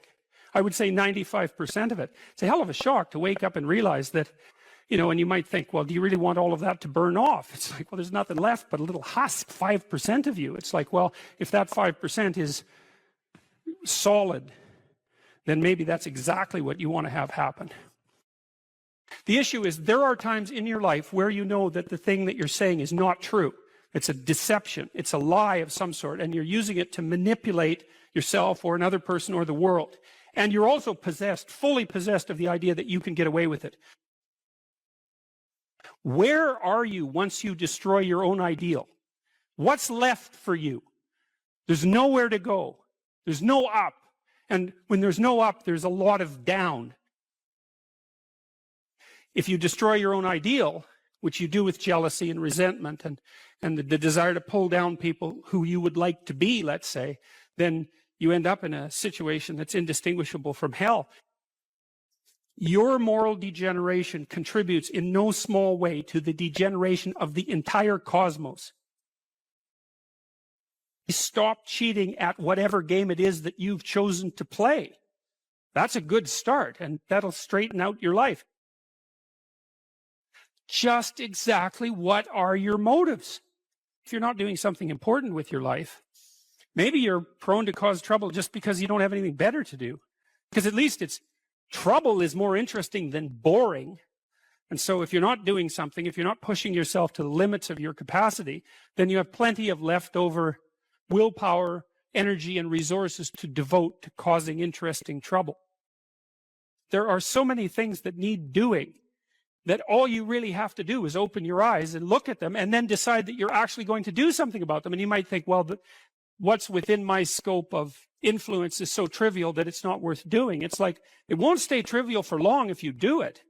I would say 95% of it. It's a hell of a shock to wake up and realize that, you know, and you might think, well, do you really want all of that to burn off? It's like, well, there's nothing left but a little husk, 5% of you. It's like, well, if that 5% is solid, then maybe that's exactly what you want to have happen. The issue is there are times in your life where you know that the thing that you're saying is not true. It's a deception. It's a lie of some sort, and you're using it to manipulate yourself or another person or the world. And you're also fully possessed of the idea that you can get away with it. Where are you once you destroy your own ideal? What's left for you? There's nowhere to go. There's no up. And when there's no up, there's a lot of down. If you destroy your own ideal, which you do with jealousy and resentment and the desire to pull down people who you would like to be, let's say, then you end up in a situation that's indistinguishable from hell. Your moral degeneration contributes in no small way to the degeneration of the entire cosmos. Stop cheating at whatever game it is that you've chosen to play. That's a good start, and that'll straighten out your life. Just exactly what are your motives? If you're not doing something important with your life, maybe you're prone to cause trouble just because you don't have anything better to do. Because at least trouble is more interesting than boring. And so if you're not doing something, if you're not pushing yourself to the limits of your capacity, then you have plenty of leftover willpower, energy and resources to devote to causing interesting trouble. There are so many things that need doing that all you really have to do is open your eyes and look at them and then decide that you're actually going to do something about them. And you might think, well, what's within my scope of influence is so trivial that it's not worth doing. It's like, it won't stay trivial for long if you do it.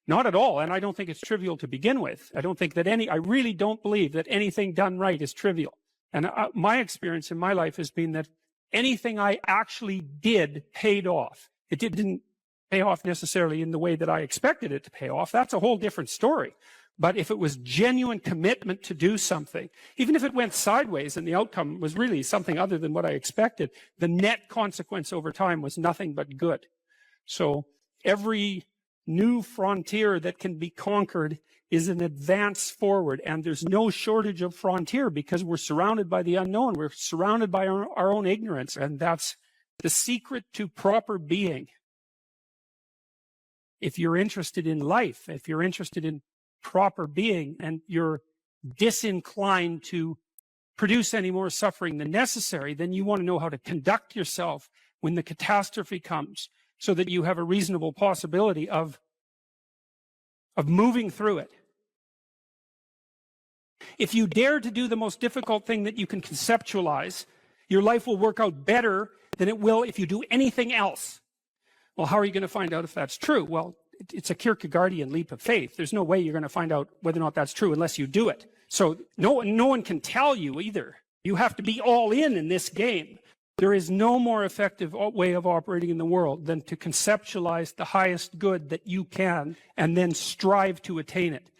Not at all. And I don't think it's trivial to begin with. I really don't believe that anything done right is trivial. And my experience in my life has been that anything I actually did paid off. It didn't pay off necessarily in the way that I expected it to pay off. That's a whole different story. But if it was genuine commitment to do something, even if it went sideways and the outcome was really something other than what I expected, the net consequence over time was nothing but good. So every new frontier that can be conquered is an advance forward, and there's no shortage of frontier because we're surrounded by the unknown. We're surrounded by our own ignorance, and that's the secret to proper being. If you're interested in life, if you're interested in proper being, and you're disinclined to produce any more suffering than necessary, then you want to know how to conduct yourself when the catastrophe comes so that you have a reasonable possibility of moving through it. If you dare to do the most difficult thing that you can conceptualize, your life will work out better than it will if you do anything else. Well, how are you going to find out if that's true? Well, it's a Kierkegaardian leap of faith. There's no way you're going to find out whether or not that's true unless you do it. So no one can tell you either. You have to be all in this game. There is no more effective way of operating in the world than to conceptualize the highest good that you can and then strive to attain it.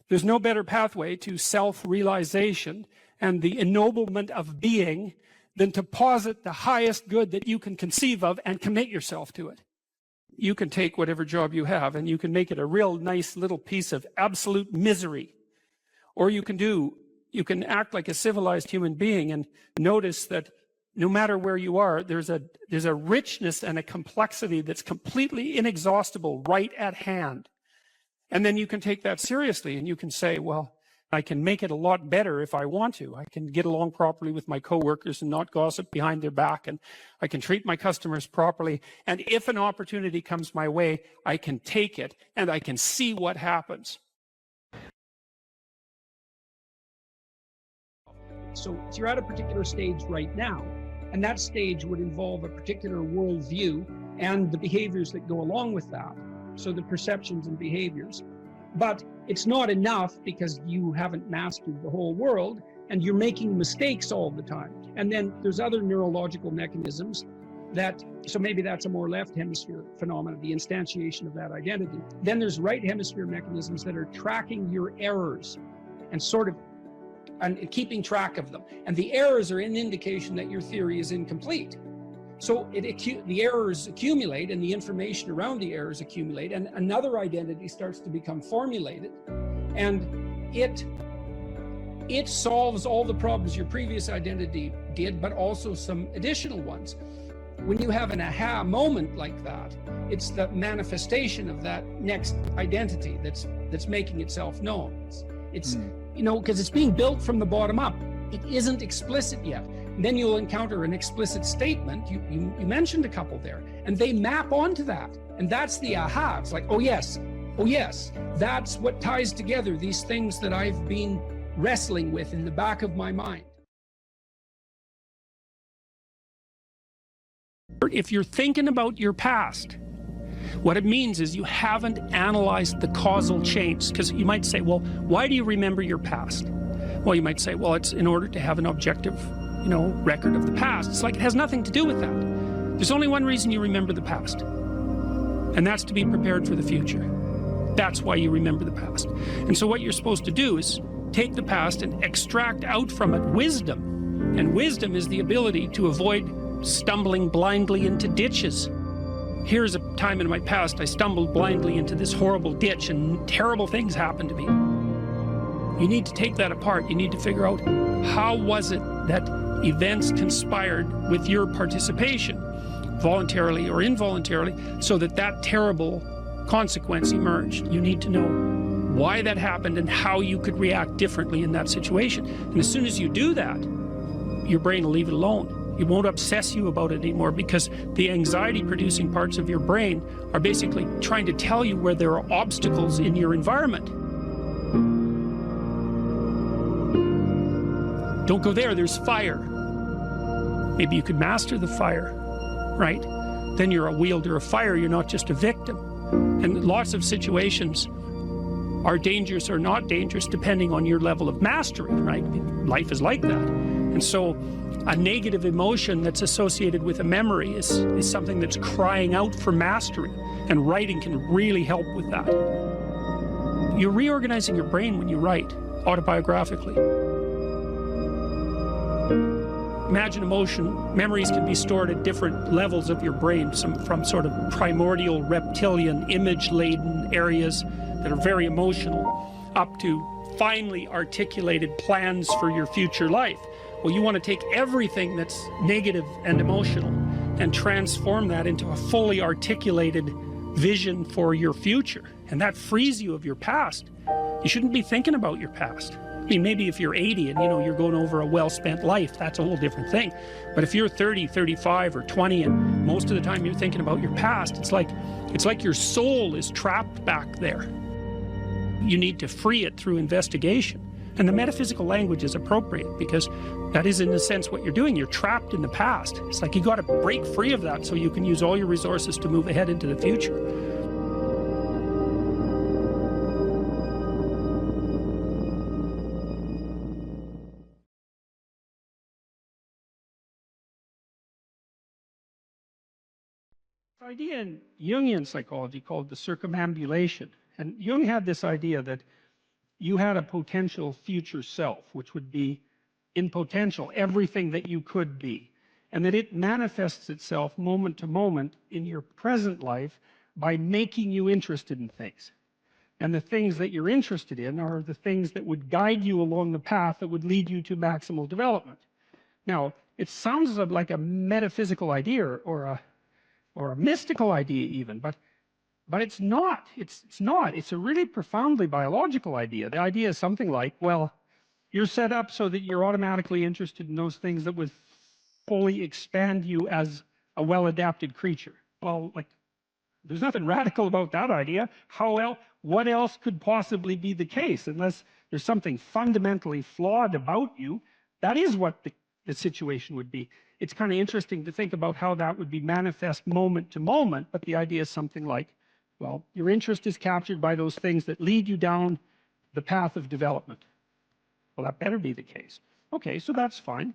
There's no better pathway to self-realization and the ennoblement of being than to posit the highest good that you can conceive of and commit yourself to it. You can take whatever job you have and you can make it a real nice little piece of absolute misery. Or you can act like a civilized human being and notice that no matter where you are, there's a richness and a complexity that's completely inexhaustible right at hand. And then you can take that seriously and you can say, well, I can make it a lot better if I want to. I can get along properly with my coworkers and not gossip behind their back, and I can treat my customers properly. And if an opportunity comes my way, I can take it and I can see what happens. So you're at a particular stage right now, and that stage would involve a particular worldview and the behaviors that go along with that. So the perceptions and behaviors. But it's not enough because you haven't mastered the whole world and you're making mistakes all the time. And then there's other neurological mechanisms so maybe that's a more left hemisphere phenomenon, the instantiation of that identity. Then there's right hemisphere mechanisms that are tracking your errors and keeping track of them. And the errors are an indication that your theory is incomplete. So the errors accumulate and the information around the errors accumulate, and another identity starts to become formulated, and it solves all the problems your previous identity did, but also some additional ones. When you have an aha moment like that, it's the manifestation of that next identity that's making itself known. It's because it's being built from the bottom up. It isn't explicit yet. And then you'll encounter an explicit statement. You mentioned a couple there, and they map onto that. And that's the aha. It's like, oh yes, that's what ties together these things that I've been wrestling with in the back of my mind. If you're thinking about your past, what it means is you haven't analyzed the causal chains. Because you might say, well, why do you remember your past? Well, you might say, well, it's in order to have an objective record of the past. It's like it has nothing to do with that. There's only one reason you remember the past, and that's to be prepared for the future. That's why you remember the past. And so what you're supposed to do is take the past and extract out from it wisdom. And wisdom is the ability to avoid stumbling blindly into ditches. Here's a time in my past I stumbled blindly into this horrible ditch and terrible things happened to me. You need to take that apart. You need to figure out, how was it that events conspired with your participation, voluntarily or involuntarily, so that terrible consequence emerged. You need to know why that happened and how you could react differently in that situation. And as soon as you do that, your brain will leave it alone. It won't obsess you about it anymore, because the anxiety producing parts of your brain are basically trying to tell you where there are obstacles in your environment. Don't go there, there's fire. Maybe you could master the fire, right? Then you're a wielder of fire, you're not just a victim. And lots of situations are dangerous or not dangerous depending on your level of mastery, right? Life is like that. And so a negative emotion that's associated with a memory is something that's crying out for mastery, and writing can really help with that. You're reorganizing your brain when you write autobiographically. Imagine emotion, memories can be stored at different levels of your brain, from sort of primordial, reptilian, image-laden areas that are very emotional, up to finely articulated plans for your future life. Well, you want to take everything that's negative and emotional and transform that into a fully articulated vision for your future. And that frees you of your past. You shouldn't be thinking about your past. I mean, maybe if you're 80 and, you know, you're going over a well-spent life, that's a whole different thing. But if you're 30, 35, or 20, and most of the time you're thinking about your past, it's like your soul is trapped back there. You need to free it through investigation. And the metaphysical language is appropriate, because that is, in a sense, what you're doing. You're trapped in the past. It's like you got to break free of that so you can use all your resources to move ahead into the future. Idea in Jungian psychology called the circumambulation. And Jung had this idea that you had a potential future self, which would be, in potential, everything that you could be. And that it manifests itself moment to moment in your present life by making you interested in things. And the things that you're interested in are the things that would guide you along the path that would lead you to maximal development. Now, it sounds like a metaphysical idea or a mystical idea even, but it's not. It's not. It's a really profoundly biological idea. The idea is something like, well, you're set up so that you're automatically interested in those things that would fully expand you as a well-adapted creature. Well, like, there's nothing radical about that idea. What else could possibly be the case? Unless there's something fundamentally flawed about you, that is what the situation would be. It's kind of interesting to think about how that would be manifest moment to moment, but the idea is something like, well, your interest is captured by those things that lead you down the path of development. Well, that better be the case. Okay, so that's fine.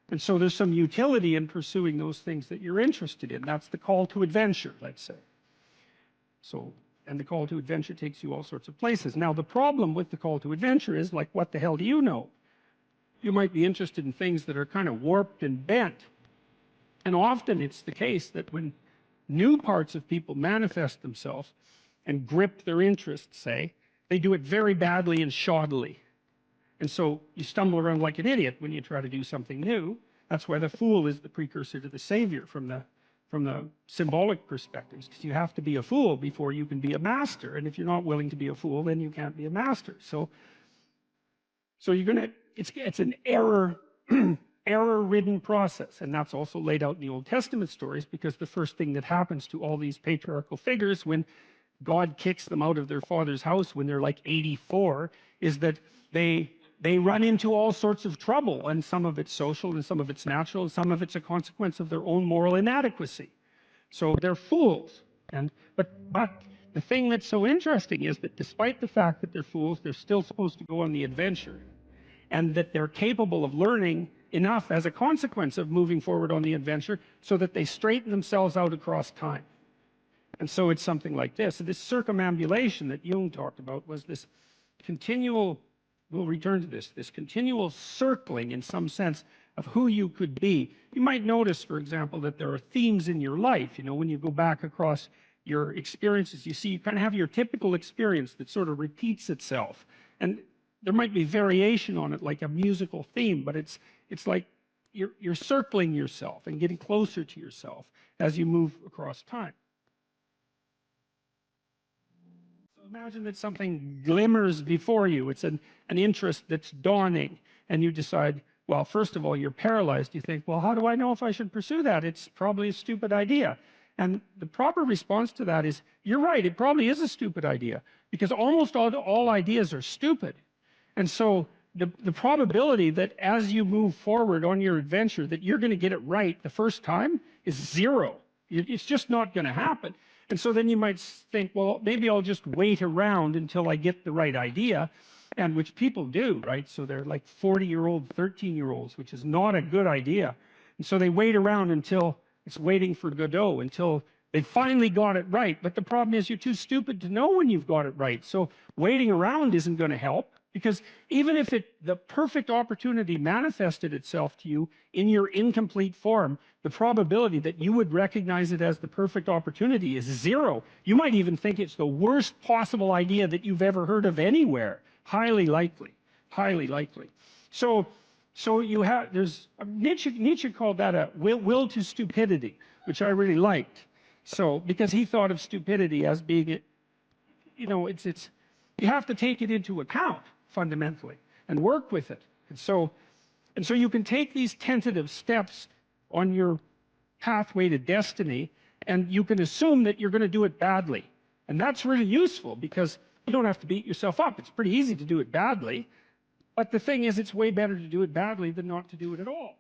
And so there's some utility in pursuing those things that you're interested in. That's the call to adventure, let's say. So, and the call to adventure takes you all sorts of places. Now, the problem with the call to adventure is, like, what the hell do you know? You might be interested in things that are kind of warped and bent. And often it's the case that when new parts of people manifest themselves and grip their interests, say, they do it very badly and shoddily. And so you stumble around like an idiot when you try to do something new. That's why the fool is the precursor to the savior from the symbolic perspectives, because you have to be a fool before you can be a master. And if you're not willing to be a fool, then you can't be a master. So you're gonna, it's an error-ridden process. And that's also laid out in the Old Testament stories, because the first thing that happens to all these patriarchal figures when God kicks them out of their father's house when they're like 84 is that they run into all sorts of trouble, and some of it's social and some of it's natural and some of it's a consequence of their own moral inadequacy. So they're fools. But the thing that's so interesting is that despite the fact that they're fools, they're still supposed to go on the adventure, and that they're capable of learning enough as a consequence of moving forward on the adventure so that they straighten themselves out across time. And so it's something like this. So this circumambulation that Jung talked about was this continual, we'll return to this continual circling, in some sense, of who you could be. You might notice, for example, that there are themes in your life. You know, when you go back across your experiences, you see you kind of have your typical experience that sort of repeats itself. And there might be variation on it, like a musical theme, but it's like you're circling yourself and getting closer to yourself as you move across time. Imagine that something glimmers before you. It's an interest that's dawning, and you decide, Well, first of all, you're paralyzed. You think, well, how do I know if I should pursue that? It's probably a stupid idea. And the proper response to that is, you're right, it probably is a stupid idea, because almost all ideas are stupid. And so the probability that as you move forward on your adventure that you're going to get it right the first time is zero. It's just not going to happen. And so then you might think, well, maybe I'll just wait around until I get the right idea, and which people do, right? So they're like 40-year-old, 13-year-olds, which is not a good idea. And so they wait around until it's waiting for Godot, until they finally got it right. But the problem is you're too stupid to know when you've got it right. So waiting around isn't going to help, because even if the perfect opportunity manifested itself to you in your incomplete form, the probability that you would recognize it as the perfect opportunity is zero. You might even think it's the worst possible idea that you've ever heard of anywhere. Highly likely, highly likely. So you have, there's, Nietzsche called that a will to stupidity, which I really liked. So, because he thought of stupidity as being, you know, you have to take it into account fundamentally and work with it. And so you can take these tentative steps on your pathway to destiny, and you can assume that you're going to do it badly. And that's really useful, because you don't have to beat yourself up. It's pretty easy to do it badly. But the thing is, it's way better to do it badly than not to do it at all.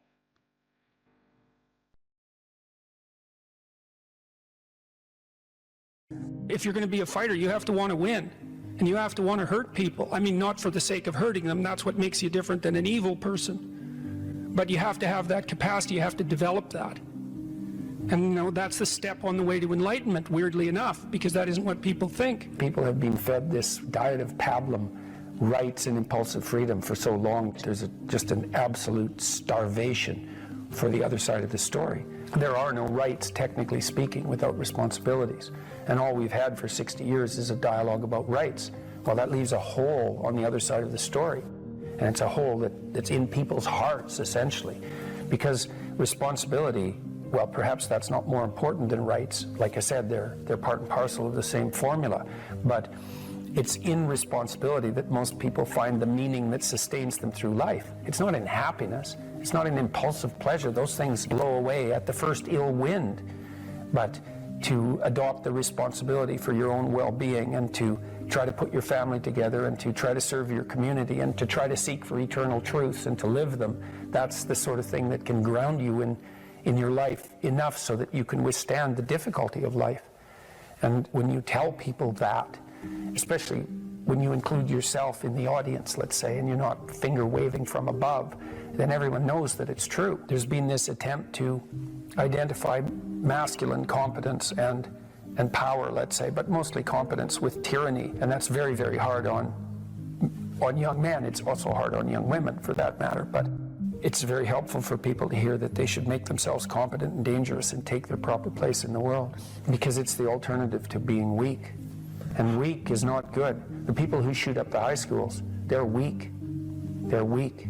If you're going to be a fighter, you have to want to win. And you have to want to hurt people. I mean, not for the sake of hurting them. That's what makes you different than an evil person. But you have to have that capacity. You have to develop that. And, you know, that's the step on the way to enlightenment, weirdly enough, because that isn't what people think. People have been fed this diet of pablum, rights and impulsive freedom, for so long. There's just an absolute starvation for the other side of the story. There are no rights, technically speaking, without responsibilities. And all we've had for 60 years is a dialogue about rights. Well, that leaves a hole on the other side of the story. And it's a hole that's in people's hearts, essentially. Because responsibility, well, perhaps that's not more important than rights. Like I said, they're part and parcel of the same formula. But it's in responsibility that most people find the meaning that sustains them through life. It's not in happiness. It's not in impulsive pleasure. Those things blow away at the first ill wind. But to adopt the responsibility for your own well-being, and to try to put your family together, and to try to serve your community, and to try to seek for eternal truths and to live them, that's the sort of thing that can ground you in your life enough so that you can withstand the difficulty of life. And when you tell people that, especially when you include yourself in the audience, let's say, and you're not finger waving from above, then everyone knows that it's true. There's been this attempt to identify masculine competence and power, let's say, but mostly competence with tyranny, and that's very, very hard on young men. It's also hard on young women, for that matter, but it's very helpful for people to hear that they should make themselves competent and dangerous and take their proper place in the world, because it's the alternative to being weak. And weak is not good. The people who shoot up the high schools, they're weak. They're weak.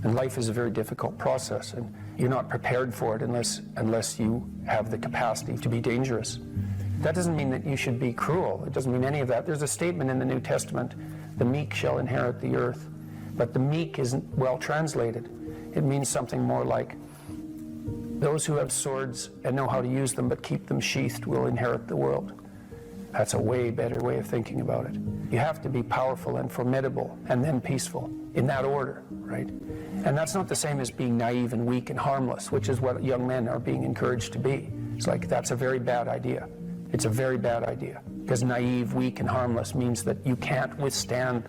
And life is a very difficult process, and you're not prepared for it unless you have the capacity to be dangerous. That doesn't mean that you should be cruel. It doesn't mean any of that. There's a statement in the New Testament, the meek shall inherit the earth. But the meek isn't well translated. It means something more like, those who have swords and know how to use them but keep them sheathed will inherit the world. That's a way better way of thinking about it. You have to be powerful and formidable and then peaceful, in that order, right? And that's not the same as being naive and weak and harmless, which is what young men are being encouraged to be. It's like, that's a very bad idea. It's a very bad idea, because naive, weak, and harmless means that you can't withstand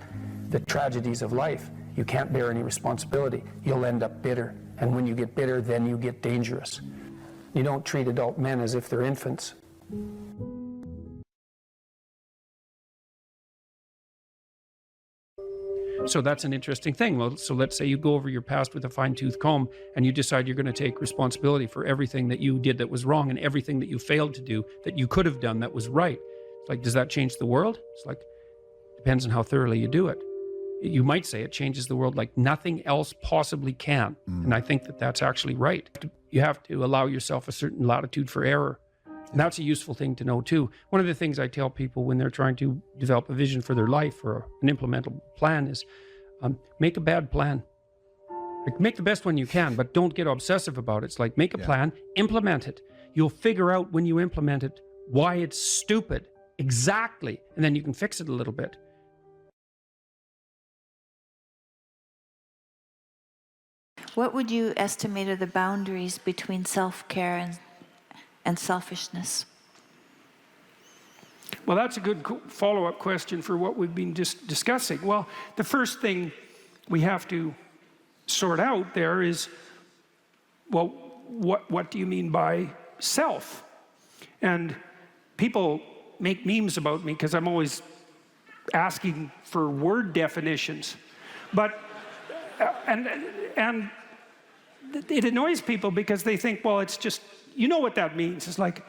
the tragedies of life. You can't bear any responsibility. You'll end up bitter. And when you get bitter, then you get dangerous. You don't treat adult men as if they're infants. So that's an interesting thing. Well, so let's say you go over your past with a fine-tooth comb, and you decide you're going to take responsibility for everything that you did that was wrong, and everything that you failed to do that you could have done that was right. It's like, does that change the world? It's like, depends on how thoroughly you do it. You might say it changes the world like nothing else possibly can. And I think that that's actually right. You have to allow yourself a certain latitude for error. And that's a useful thing to know too. One of the things I tell people when they're trying to develop a vision for their life or an implementable plan is, make a bad plan. Like, make the best one you can, but don't get obsessive about it. It's like, make a plan, implement it. You'll figure out when you implement it why it's stupid. Exactly. And then you can fix it a little bit. What would you estimate are the boundaries between self-care and selfishness? Well, that's a good follow-up question for what we've been discussing. Well, the first thing we have to sort out there is, well, what do you mean by self? And people make memes about me because I'm always asking for word definitions. But, and it annoys people because they think, well, it's just, you know what that means. It's like,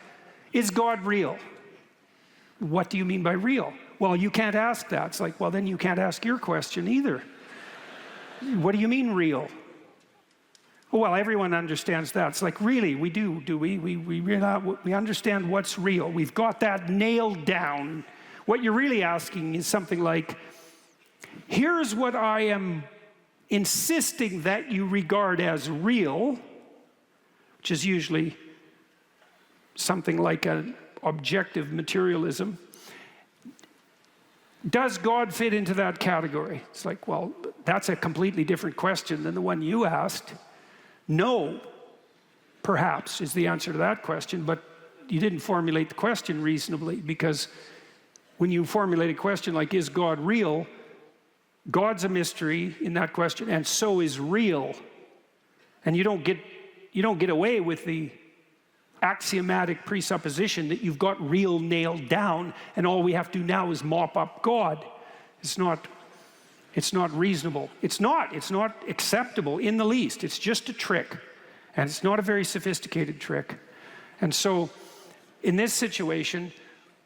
is God real? What do you mean by real? Well, you can't ask that. It's like, well, then you can't ask your question either. What do you mean real? Well, everyone understands that. It's like, really, we do we? We understand what's real. We've got that nailed down. What you're really asking is something like, here's what I am insisting that you regard as real, which is usually something like an objective materialism. Does God fit into that category? It's like, well, that's a completely different question than the one you asked. No, perhaps, is the answer to that question, but you didn't formulate the question reasonably, because when you formulate a question like, is God real? God's a mystery in that question, and so is real. And you don't get away with the axiomatic presupposition that you've got real nailed down, and all we have to do now is mop up God. It's not reasonable. It's not acceptable in the least. It's just a trick, and it's not a very sophisticated trick. And so in this situation,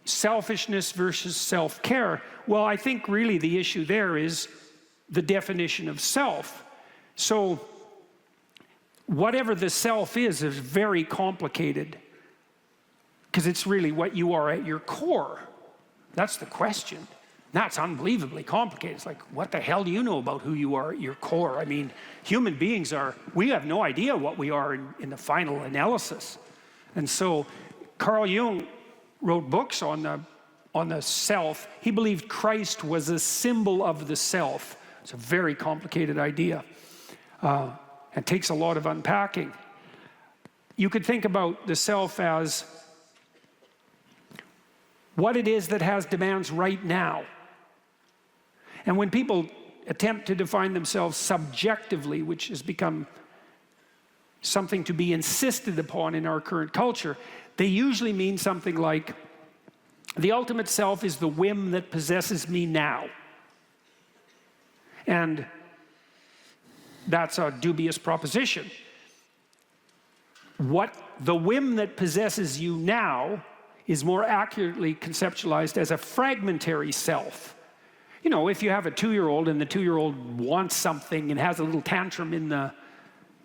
selfishness versus self-care, well, I think really the issue there is the definition of self. So whatever the self is very complicated, because it's really what you are at your core. That's the question. That's unbelievably complicated. It's like, what the hell do you know about who you are at your core? I mean, human beings we have no idea what we are in the final analysis. And so Carl Jung wrote books on the self. He believed Christ was a symbol of the self. It's a very complicated idea. It takes a lot of unpacking. You could think about the self as what it is that has demands right now. And when people attempt to define themselves subjectively, which has become something to be insisted upon in our current culture, they usually mean something like, the ultimate self is the whim that possesses me now. And that's a dubious proposition. What the whim that possesses you now is more accurately conceptualized as a fragmentary self. You know, if you have a 2-year-old and the 2-year-old wants something and has a little tantrum in the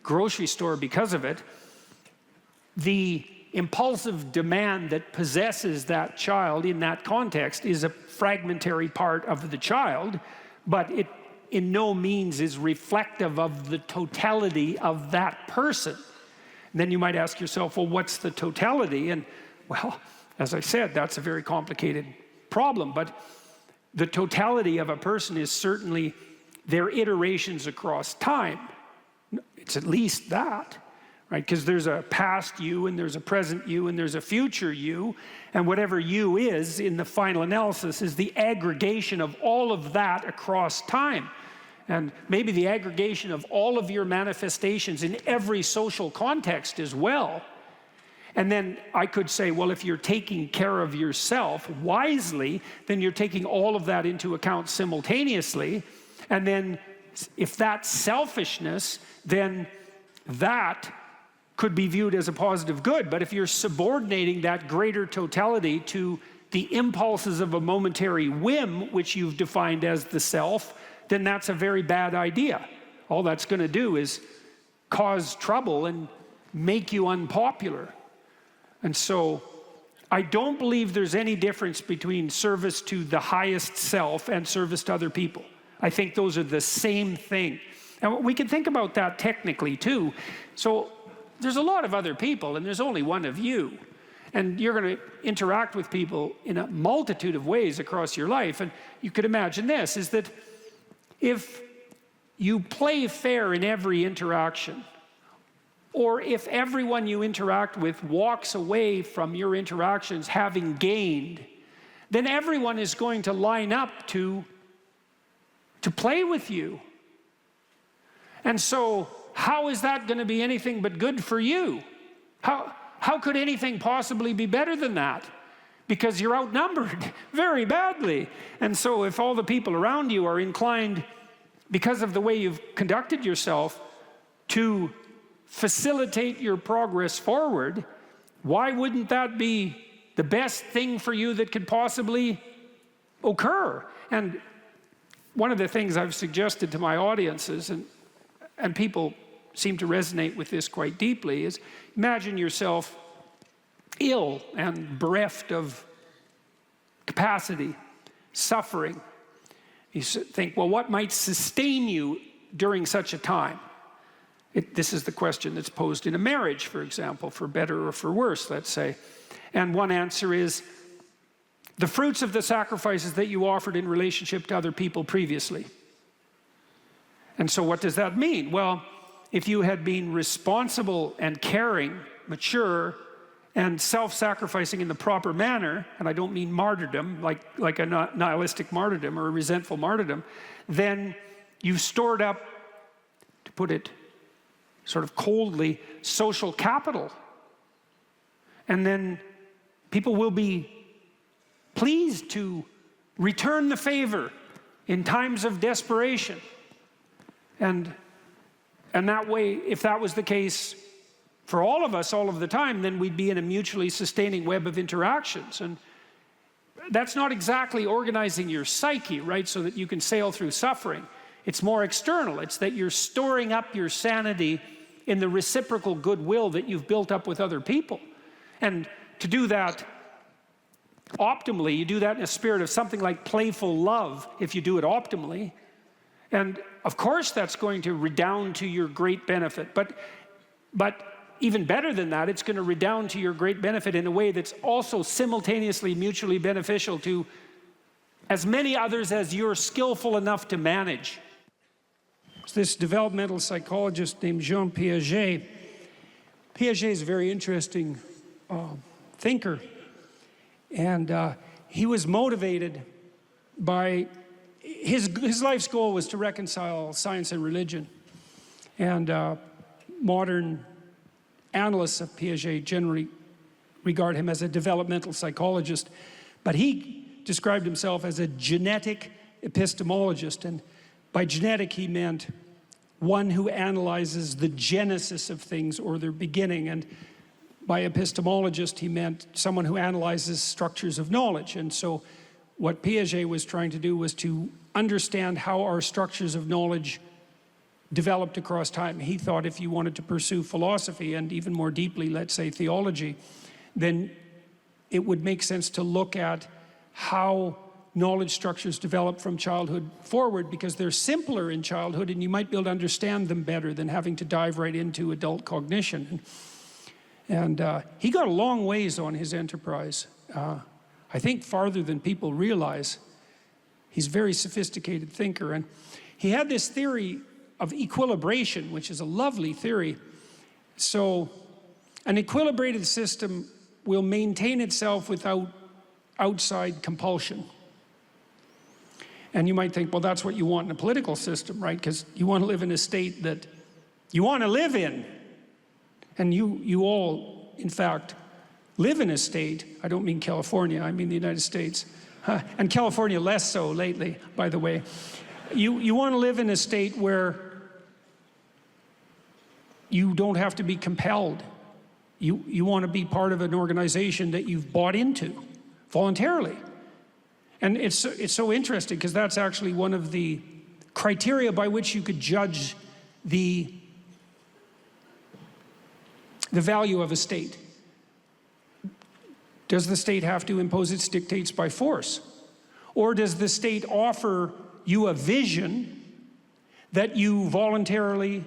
grocery store because of it, the impulsive demand that possesses that child in that context is a fragmentary part of the child, but it in no means is reflective of the totality of that person. And then you might ask yourself, well, what's the totality? And well, as I said, that's a very complicated problem, but the totality of a person is certainly their iterations across time. It's at least that, right? Because there's a past you, and there's a present you, and there's a future you, and whatever you is in the final analysis is the aggregation of all of that across time. And maybe the aggregation of all of your manifestations in every social context as well. And then I could say, well, if you're taking care of yourself wisely, then you're taking all of that into account simultaneously. And then if that's selfishness, then that could be viewed as a positive good. But if you're subordinating that greater totality to the impulses of a momentary whim, which you've defined as the self, then that's a very bad idea. All that's going to do is cause trouble and make you unpopular. And so I don't believe there's any difference between service to the highest self and service to other people. I think those are the same thing. And we can think about that technically too. So there's a lot of other people and there's only one of you. And you're going to interact with people in a multitude of ways across your life. And you could imagine this, is that if you play fair in every interaction, or if everyone you interact with walks away from your interactions having gained, then everyone is going to line up to play with you. And so, how is that going to be anything but good for you? How could anything possibly be better than that? Because you're outnumbered very badly. And so if all the people around you are inclined, because of the way you've conducted yourself, to facilitate your progress forward, why wouldn't that be the best thing for you that could possibly occur? And one of the things I've suggested to my audiences, and people seem to resonate with this quite deeply, is imagine yourself ill and bereft of capacity, suffering. You think, well, what might sustain you during such a time? This is the question that's posed in a marriage, for example, for better or for worse, let's say. And one answer is the fruits of the sacrifices that you offered in relationship to other people previously. And so what does that mean? Well, if you had been responsible and caring, mature, and self-sacrificing in the proper manner, and I don't mean martyrdom, like a nihilistic martyrdom or a resentful martyrdom, then you've stored up, to put it sort of coldly, social capital. And then people will be pleased to return the favor in times of desperation. And that way, if that was the case for all of us all of the time, then we'd be in a mutually sustaining web of interactions. And that's not exactly organizing your psyche, right, so that you can sail through suffering. It's more external. It's that you're storing up your sanity in the reciprocal goodwill that you've built up with other people. And to do that optimally, you do that in a spirit of something like playful love, if you do it optimally. And of course that's going to redound to your great benefit. But even better than that, it's going to redound to your great benefit in a way that's also simultaneously mutually beneficial to as many others as you're skillful enough to manage. This developmental psychologist named Jean Piaget. Piaget is a very interesting thinker. And he was motivated by, his life's goal was to reconcile science and religion. And modern analysts of Piaget generally regard him as a developmental psychologist. But he described himself as a genetic epistemologist. And by genetic, he meant one who analyzes the genesis of things or their beginning. And by epistemologist, he meant someone who analyzes structures of knowledge. And so what Piaget was trying to do was to understand how our structures of knowledge developed across time. He thought if you wanted to pursue philosophy, and even more deeply, let's say theology, then it would make sense to look at how knowledge structures develop from childhood forward, because they're simpler in childhood and you might be able to understand them better than having to dive right into adult cognition. And he got a long ways on his enterprise. I think farther than people realize. He's a very sophisticated thinker. And he had this theory of equilibration, which is a lovely theory. So an equilibrated system will maintain itself without outside compulsion. And you might think, well, that's what you want in a political system, right? Because you want to live in a state that you want to live in. And you all, in fact, live in a state, I don't mean California, I mean the United States. And California less so lately, by the way. You want to live in a state where you don't have to be compelled. You want to be part of an organization that you've bought into voluntarily. And it's so interesting because that's actually one of the criteria by which you could judge the value of a state. Does the state have to impose its dictates by force? Or does the state offer you a vision that you voluntarily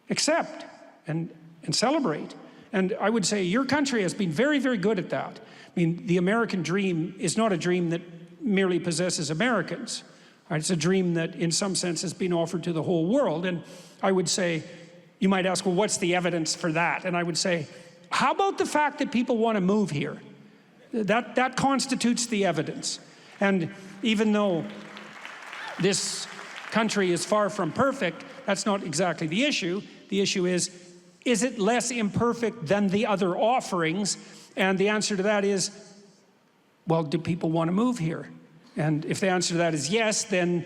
accept and celebrate. And I would say your country has been very, very good at that. I mean, the American dream is not a dream that merely possesses Americans. Right? It's a dream that in some sense has been offered to the whole world. And I would say, you might ask, well, what's the evidence for that? And I would say, how about the fact that people want to move here? That constitutes the evidence. And even though this country is far from perfect, that's not exactly the issue. The issue is it less imperfect than the other offerings? And the answer to that is, well, do people want to move here? And if the answer to that is yes, then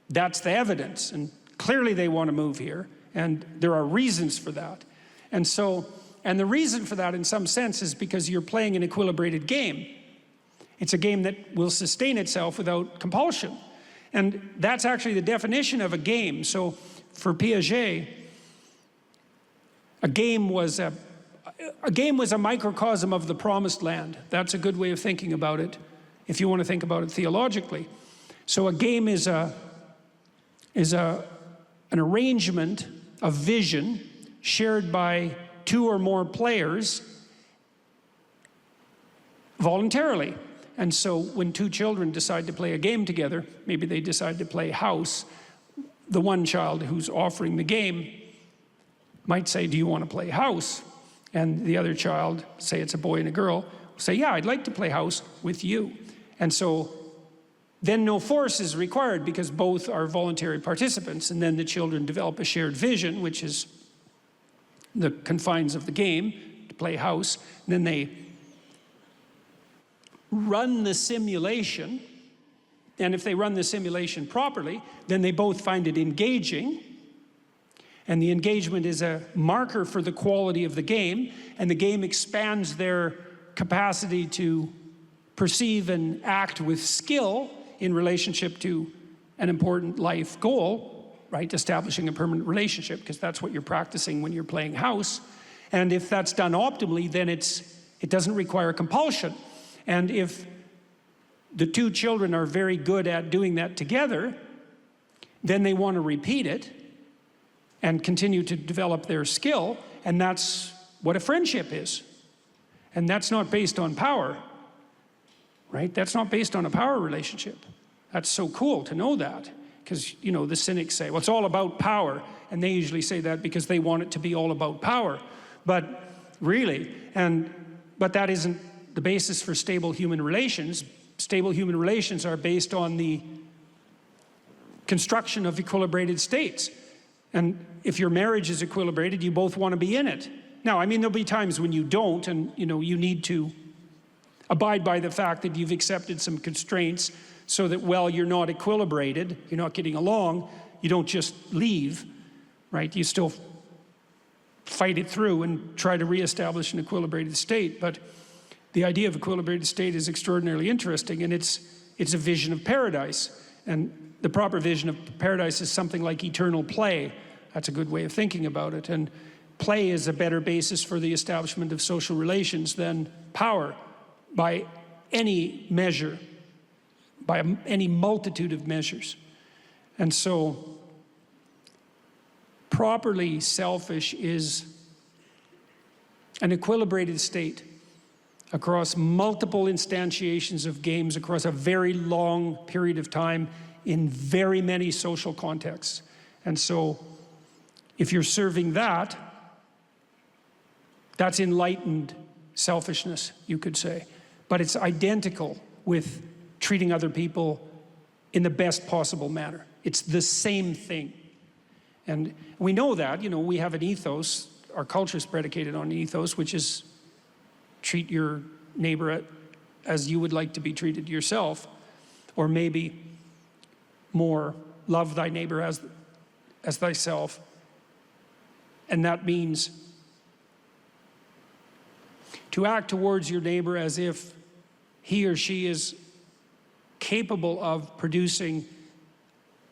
that's the evidence. And clearly they want to move here. And there are reasons for that. And the reason for that in some sense is because you're playing an equilibrated game. It's a game that will sustain itself without compulsion. And that's actually the definition of a game. So for Piaget, a game was a microcosm of the promised land. That's a good way of thinking about it, if you want to think about it theologically. So a game is an arrangement of vision shared by two or more players voluntarily. And so when two children decide to play a game together, maybe they decide to play house, the one child who's offering the game might say, do you want to play house? And the other child, say it's a boy and a girl, will say, yeah, I'd like to play house with you. And so then no force is required because both are voluntary participants. And then the children develop a shared vision, which is the confines of the game, to play house. And then they run the simulation. And if they run the simulation properly, then they both find it engaging. And the engagement is a marker for the quality of the game. And the game expands their capacity to perceive and act with skill in relationship to an important life goal, right? Establishing a permanent relationship, because that's what you're practicing when you're playing house. And if that's done optimally, then it doesn't require compulsion. And if the two children are very good at doing that together, then they want to repeat it and continue to develop their skill. And that's what a friendship is. And that's not based on power, right? That's not based on a power relationship. That's so cool to know that. Because, you know, the cynics say, well, it's all about power. And they usually say that because they want it to be all about power. But really, but that isn't the basis for stable human relations. Stable human relations are based on the construction of equilibrated states. And if your marriage is equilibrated, you both want to be in it. Now, I mean, there'll be times when you don't, and you know, you need to abide by the fact that you've accepted some constraints so that while you're not equilibrated, you're not getting along, you don't just leave, right? You still fight it through and try to reestablish an equilibrated state. But the idea of equilibrated state is extraordinarily interesting, and it's a vision of paradise. And the proper vision of paradise is something like eternal play. That's a good way of thinking about it. And play is a better basis for the establishment of social relations than power by any measure, by any multitude of measures. And so, properly selfish is an equilibrated state across multiple instantiations of games across a very long period of time in very many social contexts. And so, if you're serving that, that's enlightened selfishness, you could say. But it's identical with treating other people in the best possible manner. It's the same thing. And we know that, you know, we have an ethos, our culture is predicated on an ethos, which is treat your neighbor as you would like to be treated yourself, or maybe more, love thy neighbor as thyself. And that means to act towards your neighbor as if he or she is capable of producing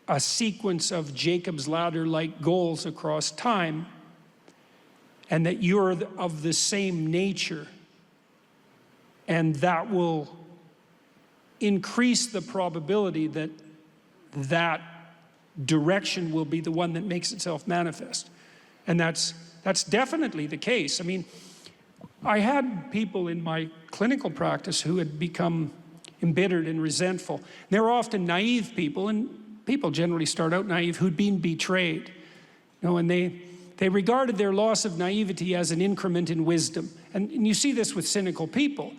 a sequence of Jacob's ladder-like goals across time, and that you're of the same nature, and that will increase the probability that direction will be the one that makes itself manifest. And that's definitely the case. I mean, I had people in my clinical practice who had become embittered and resentful. They were often naive people, and people generally start out naive, who'd been betrayed. You know, and they regarded their loss of naivety as an increment in wisdom. And you see this with cynical people,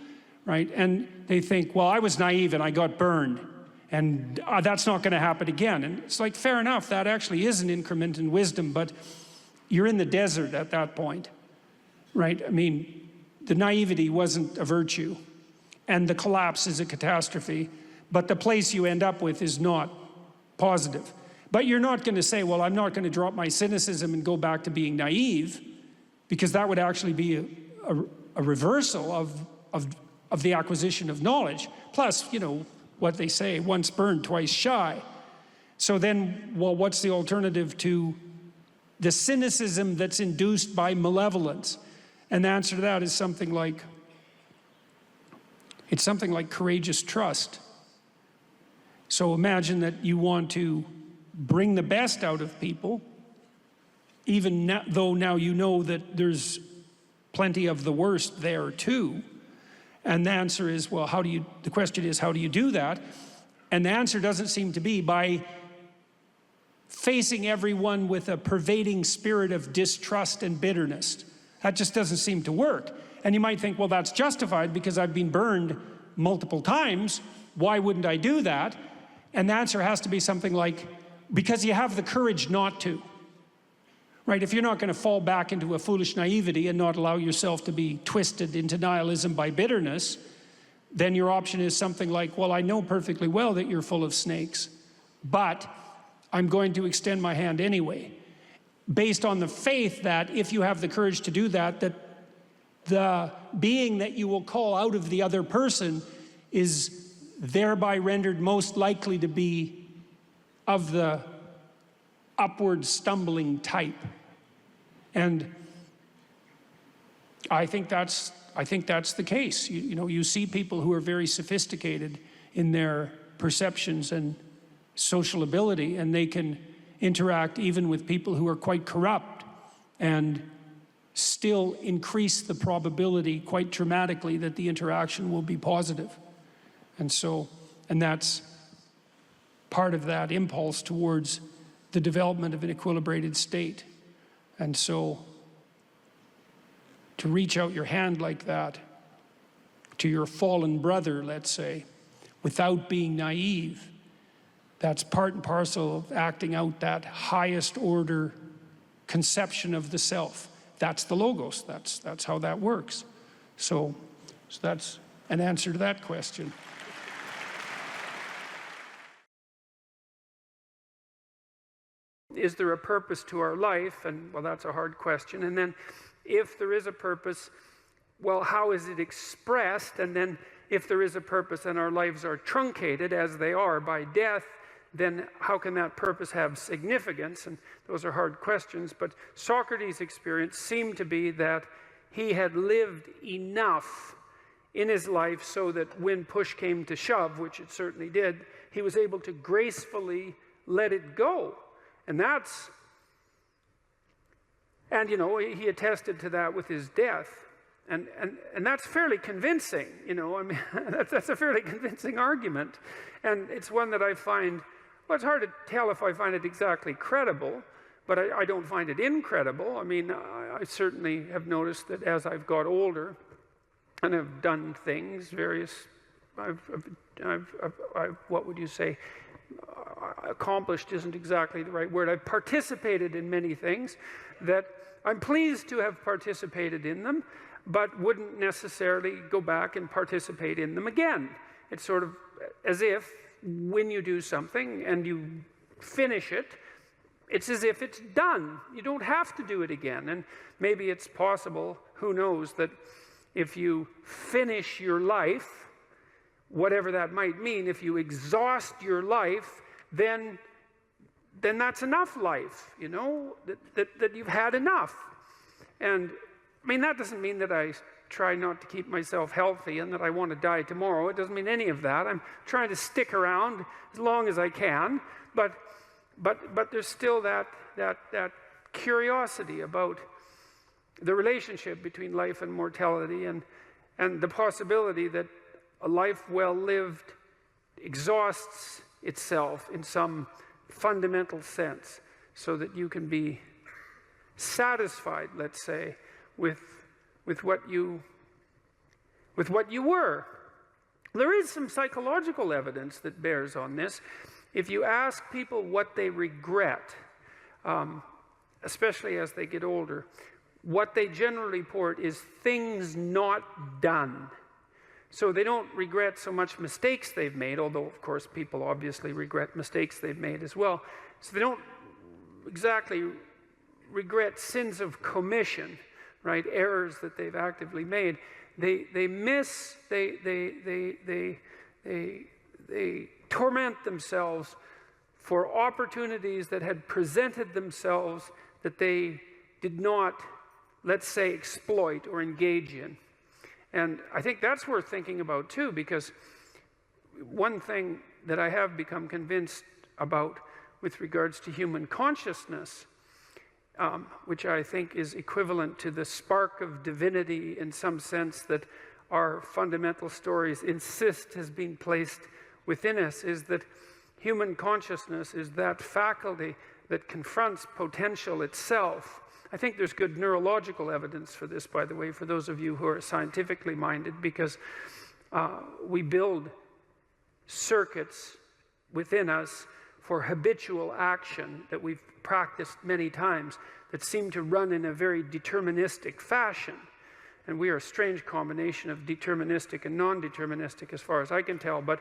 right? And they think, well, I was naive and I got burned, and that's not going to happen again. And it's like, fair enough, that actually is an increment in wisdom, but you're in the desert at that point, right? I mean, the naivety wasn't a virtue, and the collapse is a catastrophe, but the place you end up with is not positive. But you're not going to say, well, I'm not going to drop my cynicism and go back to being naive, because that would actually be a reversal of the acquisition of knowledge. Plus, you know, what they say, once burned, twice shy. So then, well, what's the alternative to the cynicism that's induced by malevolence? And the answer to that is something like, it's something like courageous trust. So imagine that you want to bring the best out of people, even though now you know that there's plenty of the worst there too. And the answer is, well, the question is, how do you do that? And the answer doesn't seem to be by facing everyone with a pervading spirit of distrust and bitterness. That just doesn't seem to work. And you might think, well, that's justified because I've been burned multiple times. Why wouldn't I do that? And the answer has to be something like, because you have the courage not to. Right? If you're not going to fall back into a foolish naivety and not allow yourself to be twisted into nihilism by bitterness, then your option is something like, well, I know perfectly well that you're full of snakes, but I'm going to extend my hand anyway, based on the faith that if you have the courage to do that, that the being that you will call out of the other person is thereby rendered most likely to be of the upward stumbling type. And I think that's the case. You know, you see people who are very sophisticated in their perceptions and social ability, and they can interact even with people who are quite corrupt and still increase the probability quite dramatically that the interaction will be positive. And that's part of that impulse towards the development of an equilibrated state. And so to reach out your hand like that to your fallen brother, let's say, without being naive, that's part and parcel of acting out that highest order conception of the self. That's the logos. That's how that works. So that's an answer to that question. Is there a purpose to our life? And well, that's a hard question. And then if there is a purpose, well, how is it expressed? And then if there is a purpose and our lives are truncated as they are by death, then how can that purpose have significance? And those are hard questions. But Socrates' experience seemed to be that he had lived enough in his life so that when push came to shove, which it certainly did, he was able to gracefully let it go. And you know, he attested to that with his death. And that's fairly convincing, you know, I mean, that's a fairly convincing argument. And it's one that I find, well, it's hard to tell if I find it exactly credible, but I don't find it incredible. I mean, I certainly have noticed that as I've got older and have done things, what would you say? Accomplished isn't exactly the right word. I've participated in many things that I'm pleased to have participated in them, but wouldn't necessarily go back and participate in them again. It's sort of as if when you do something and you finish it, it's as if it's done. You don't have to do it again. And maybe it's possible, who knows, that if you finish your life, whatever that might mean, if you exhaust your life, then that's enough life, you know, that you've had enough. And I mean, that doesn't mean that I try not to keep myself healthy and that I want to die tomorrow. It doesn't mean any of that. I'm trying to stick around as long as I can. But but there's still that curiosity about the relationship between life and mortality, and the possibility that a life well lived exhausts itself in some fundamental sense, so that you can be satisfied, let's say, with what you were. There is some psychological evidence that bears on this. If you ask people what they regret, especially as they get older, what they generally report is things not done. So they don't regret so much mistakes they've made, although of course people obviously regret mistakes they've made as well. So they don't exactly regret sins of commission, right? Errors that they've actively made. They torment themselves for opportunities that had presented themselves that they did not, let's say, exploit or engage in. And I think that's worth thinking about too, because one thing that I have become convinced about with regards to human consciousness, which I think is equivalent to the spark of divinity in some sense that our fundamental stories insist has been placed within us, is that human consciousness is that faculty that confronts potential itself. I think there's good neurological evidence for this, by the way, for those of you who are scientifically minded, because we build circuits within us for habitual action that we've practiced many times that seem to run in a very deterministic fashion. And we are a strange combination of deterministic and non-deterministic as far as I can tell. But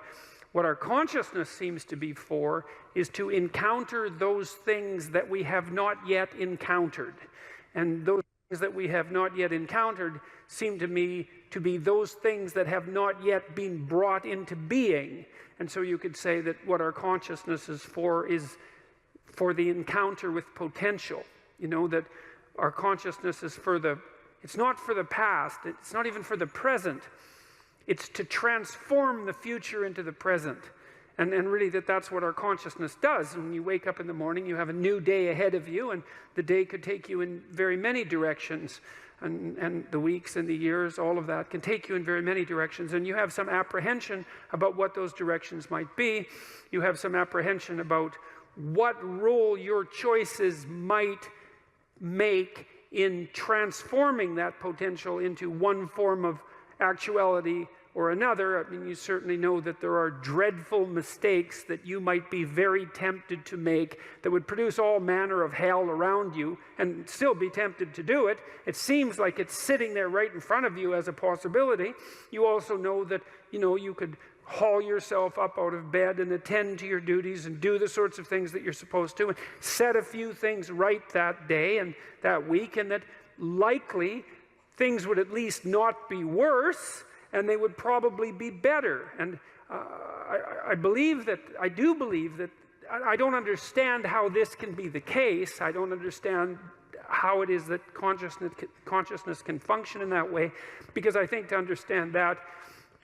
what our consciousness seems to be for is to encounter those things that we have not yet encountered. And those things that we have not yet encountered seem to me to be those things that have not yet been brought into being. And so you could say that what our consciousness is for the encounter with potential. You know, that our consciousness is it's not for the past, it's not even for the present. It's to transform the future into the present. And really that's what our consciousness does. And when you wake up in the morning, you have a new day ahead of you, and the day could take you in very many directions. And the weeks and the years, all of that can take you in very many directions. And you have some apprehension about what those directions might be. You have some apprehension about what role your choices might make in transforming that potential into one form of actuality or another. I mean, you certainly know that there are dreadful mistakes that you might be very tempted to make that would produce all manner of hell around you and still be tempted to do it. It seems like it's sitting there right in front of you as a possibility. You also know that, you could haul yourself up out of bed and attend to your duties and do the sorts of things that you're supposed to and set a few things right that day and that week, and that likely things would at least not be worse, and they would probably be better. And I do believe that I don't understand how this can be the case. I don't understand how it is that consciousness can function in that way, because I think to understand that,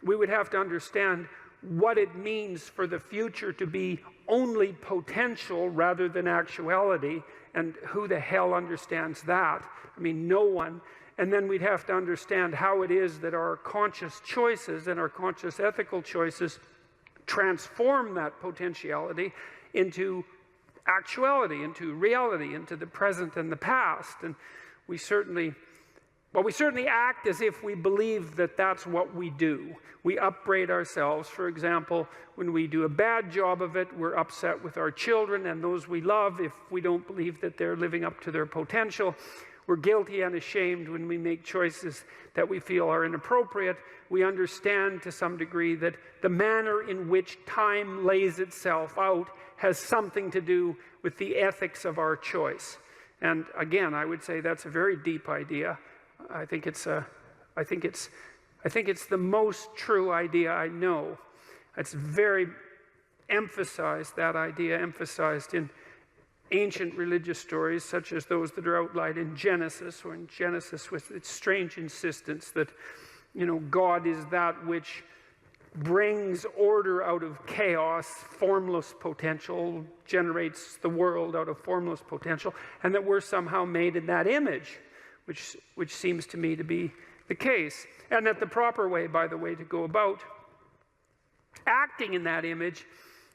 we would have to understand what it means for the future to be only potential rather than actuality, and who the hell understands that? I mean, no one. And then we'd have to understand how it is that our conscious choices and our conscious ethical choices transform that potentiality into actuality, into reality, into the present and the past. And we certainly act as if we believe that that's what we do. We upbraid ourselves. For example, when we do a bad job of it, we're upset with our children and those we love if we don't believe that they're living up to their potential. We're guilty and ashamed when we make choices that we feel are inappropriate. We understand to some degree that the manner in which time lays itself out has something to do with the ethics of our choice. And again, I would say that's a very deep idea. I think it's the most true idea I know. It's very emphasized, that idea emphasized in ancient religious stories such as those that are outlined in Genesis, or in Genesis with its strange insistence that, God is that which brings order out of chaos, formless potential, generates the world out of formless potential, and that we're somehow made in that image, which seems to me to be the case. And that the proper way, by the way, to go about acting in that image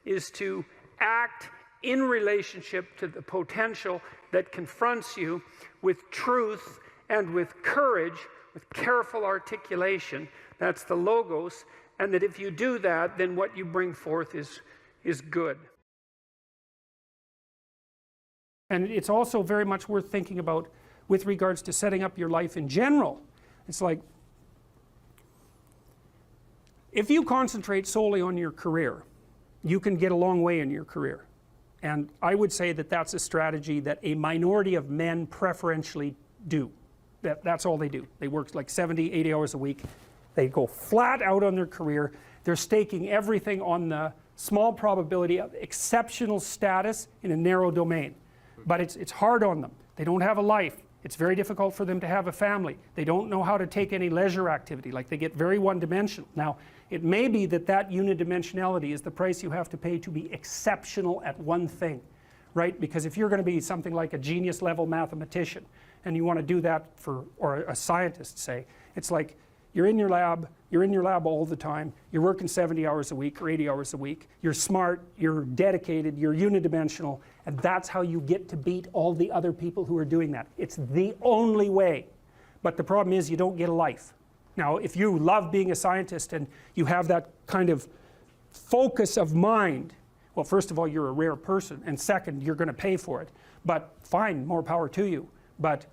is to act in relationship to the potential that confronts you with truth and with courage, with careful articulation. That's the logos. And that if you do that, then what you bring forth is good. And it's also very much worth thinking about with regards to setting up your life in general. It's like, if you concentrate solely on your career, you can get a long way in your career. And I would say that that's a strategy that a minority of men preferentially do. That's all they do. They work like 70, 80 hours a week. They go flat out on their career. They're staking everything on the small probability of exceptional status in a narrow domain. But it's hard on them. They don't have a life. It's very difficult for them to have a family. They don't know how to take any leisure activity. Like, they get very one-dimensional. Now, it may be that unidimensionality is the price you have to pay to be exceptional at one thing, right? Because if you're going to be something like a genius-level mathematician, and you want to do that or a scientist, say, it's like, you're in your lab all the time, you're working 70 hours a week or 80 hours a week, you're smart, you're dedicated, you're unidimensional, and that's how you get to beat all the other people who are doing that. It's the only way. But the problem is you don't get a life. Now, if you love being a scientist and you have that kind of focus of mind, well, first of all, you're a rare person, and second, you're going to pay for it. But fine, more power to you. But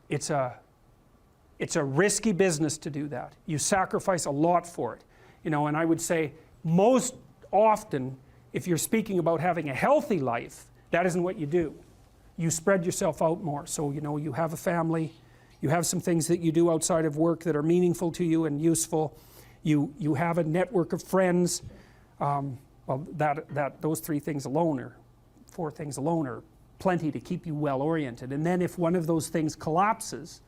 it's a risky business to do that. You sacrifice a lot for it. You know, and I would say most often, if you're speaking about having a healthy life, that isn't what you do. You spread yourself out more. So, you know, you have a family, you have some things that you do outside of work that are meaningful to you and useful. You have a network of friends. Well, those 3 things alone, or 4 things alone, are plenty to keep you well oriented. And then if one of those things collapses,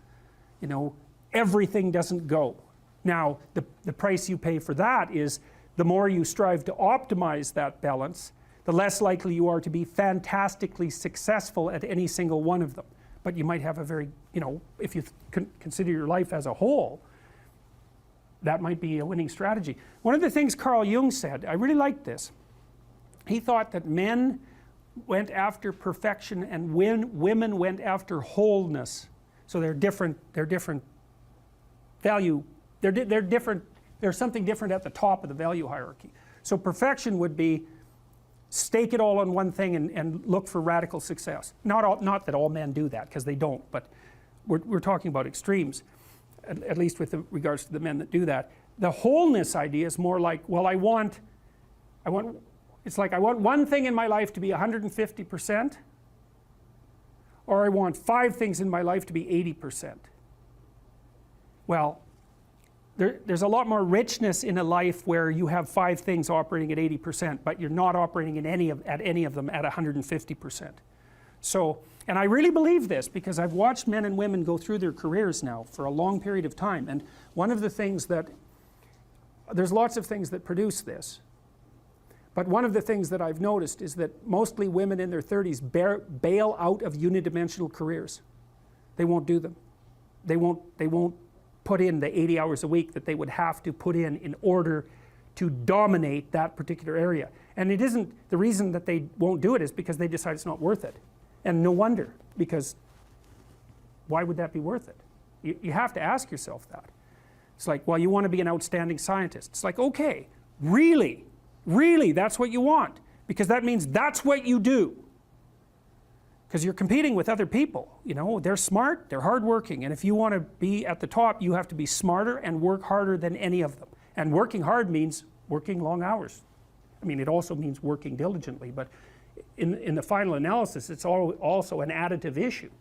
you know, everything doesn't go. Now, the price you pay for that is the more you strive to optimize that balance, the less likely you are to be fantastically successful at any single one of them. But you might have a very, you know, if you consider your life as a whole, that might be a winning strategy. One of the things Carl Jung said, I really liked this. He thought that men went after perfection and women went after wholeness. So they're different value, they're different, there's something different at the top of the value hierarchy. So perfection would be stake it all on one thing and look for radical success. Not that all men do that, because they don't, but we're talking about extremes, at least with regards to the men that do that. The wholeness idea is more like, well, it's like I want one thing in my life to be 150%, or I want 5 things in my life to be 80%. Well, there's a lot more richness in a life where you have 5 things operating at 80%, but you're not operating at any of them at 150%. So, and I really believe this because I've watched men and women go through their careers now for a long period of time, and one of the things that, there's lots of things that produce this, but one of the things that I've noticed is that mostly women in their 30s bail out of unidimensional careers. They won't do them. They won't put in the 80 hours a week that they would have to put in order to dominate that particular area. And it isn't, the reason that they won't do it is because they decide it's not worth it. And no wonder, because why would that be worth it? You have to ask yourself that. It's like, well, you want to be an outstanding scientist. It's like, okay, really, that's what you want, because that means that's what you do. Because you're competing with other people, you know, they're smart, they're hardworking, and if you want to be at the top, you have to be smarter and work harder than any of them. And working hard means working long hours. I mean, it also means working diligently, but in the final analysis, it's also an additive issue.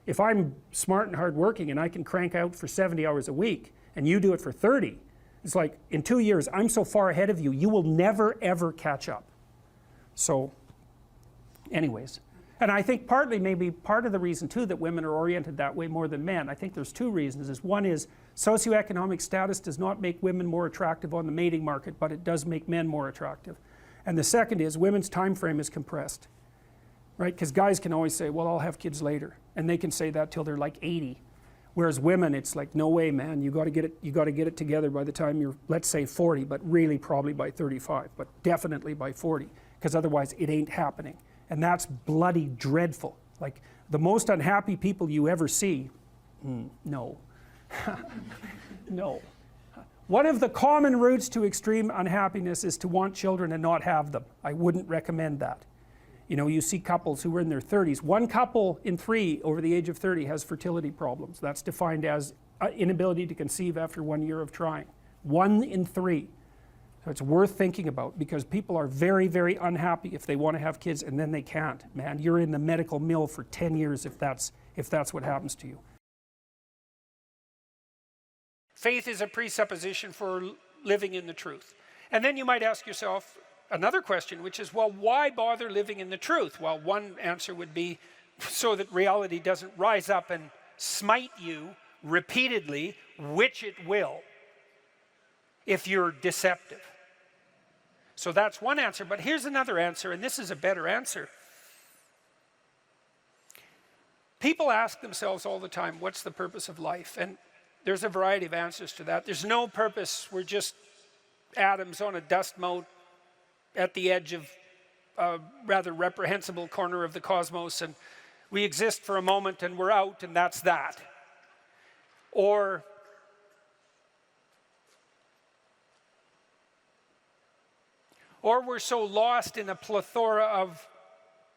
If I'm smart and hardworking and I can crank out for 70 hours a week, and you do it for 30, it's like, in 2 years, I'm so far ahead of you, you will never ever catch up. So, anyways. And I think partly, maybe part of the reason too that women are oriented that way more than men, I think there's two reasons. One is socioeconomic status does not make women more attractive on the mating market, but it does make men more attractive. And the second is women's time frame is compressed, right? Because guys can always say, well, I'll have kids later, and they can say that till they're like 80. Whereas women, it's like, no way, man, you got to get it together by the time you're, let's say 40, but really probably by 35, but definitely by 40, because otherwise it ain't happening. And that's bloody dreadful. Like the most unhappy people you ever see, no. No. One of the common routes to extreme unhappiness is to want children and not have them. I wouldn't recommend that. You know, you see couples who are in their 30s. One couple in 3 over the age of 30 has fertility problems. That's defined as inability to conceive after 1 year of trying. 1 in 3. So it's worth thinking about, because people are very, very unhappy if they want to have kids and then they can't. Man, you're in the medical mill for 10 years if that's what happens to you. Faith is a presupposition for living in the truth. And then you might ask yourself another question, which is, well, why bother living in the truth? Well, one answer would be so that reality doesn't rise up and smite you repeatedly, which it will, if you're deceptive. So that's one answer, but here's another answer, and this is a better answer. People ask themselves all the time, what's the purpose of life? And there's a variety of answers to that. There's no purpose. We're just atoms on a dust mote at the edge of a rather reprehensible corner of the cosmos, and we exist for a moment and we're out, and that's that. Or we're so lost in a plethora of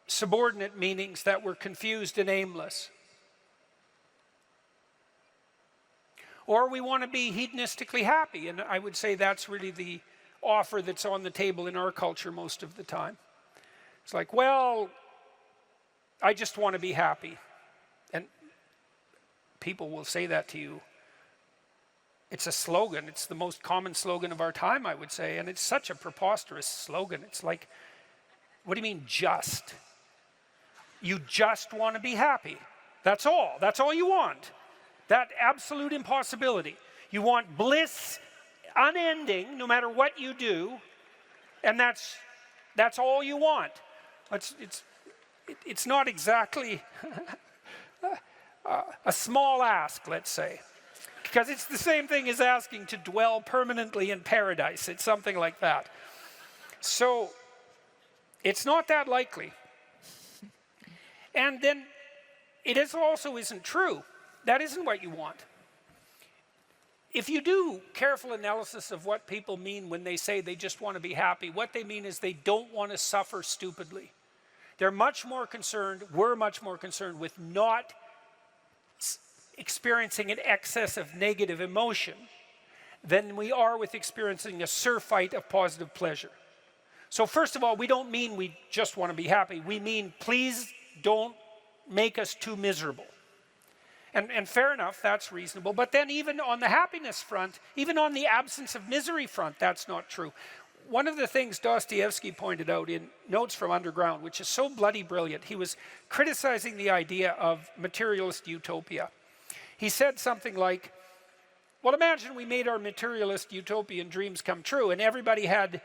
subordinate meanings that we're confused and aimless. Or we want to be hedonistically happy, and I would say that's really the offer that's on the table in our culture most of the time. It's like, well, I just want to be happy. And people will say that to you. It's a slogan. It's the most common slogan of our time, I would say. And it's such a preposterous slogan. It's like, what do you mean just? You just want to be happy. That's all. That's all you want. That absolute impossibility. You want bliss unending, no matter what you do, and that's all you want. It's not exactly a small ask, let's say. Because it's the same thing as asking to dwell permanently in paradise. It's something like that. So it's not that likely. And then it also isn't true. That isn't what you want. If you do careful analysis of what people mean when they say they just want to be happy, what they mean is they don't want to suffer stupidly. We're much more concerned with not experiencing an excess of negative emotion than we are with experiencing a surfeit of positive pleasure. So first of all, we don't mean we just want to be happy. We mean, please don't make us too miserable. And fair enough, that's reasonable. But then even on the happiness front, even on the absence of misery front, that's not true. One of the things Dostoevsky pointed out in Notes from Underground, which is so bloody brilliant, he was criticizing the idea of materialist utopia. He said something like, well, imagine we made our materialist utopian dreams come true, and everybody had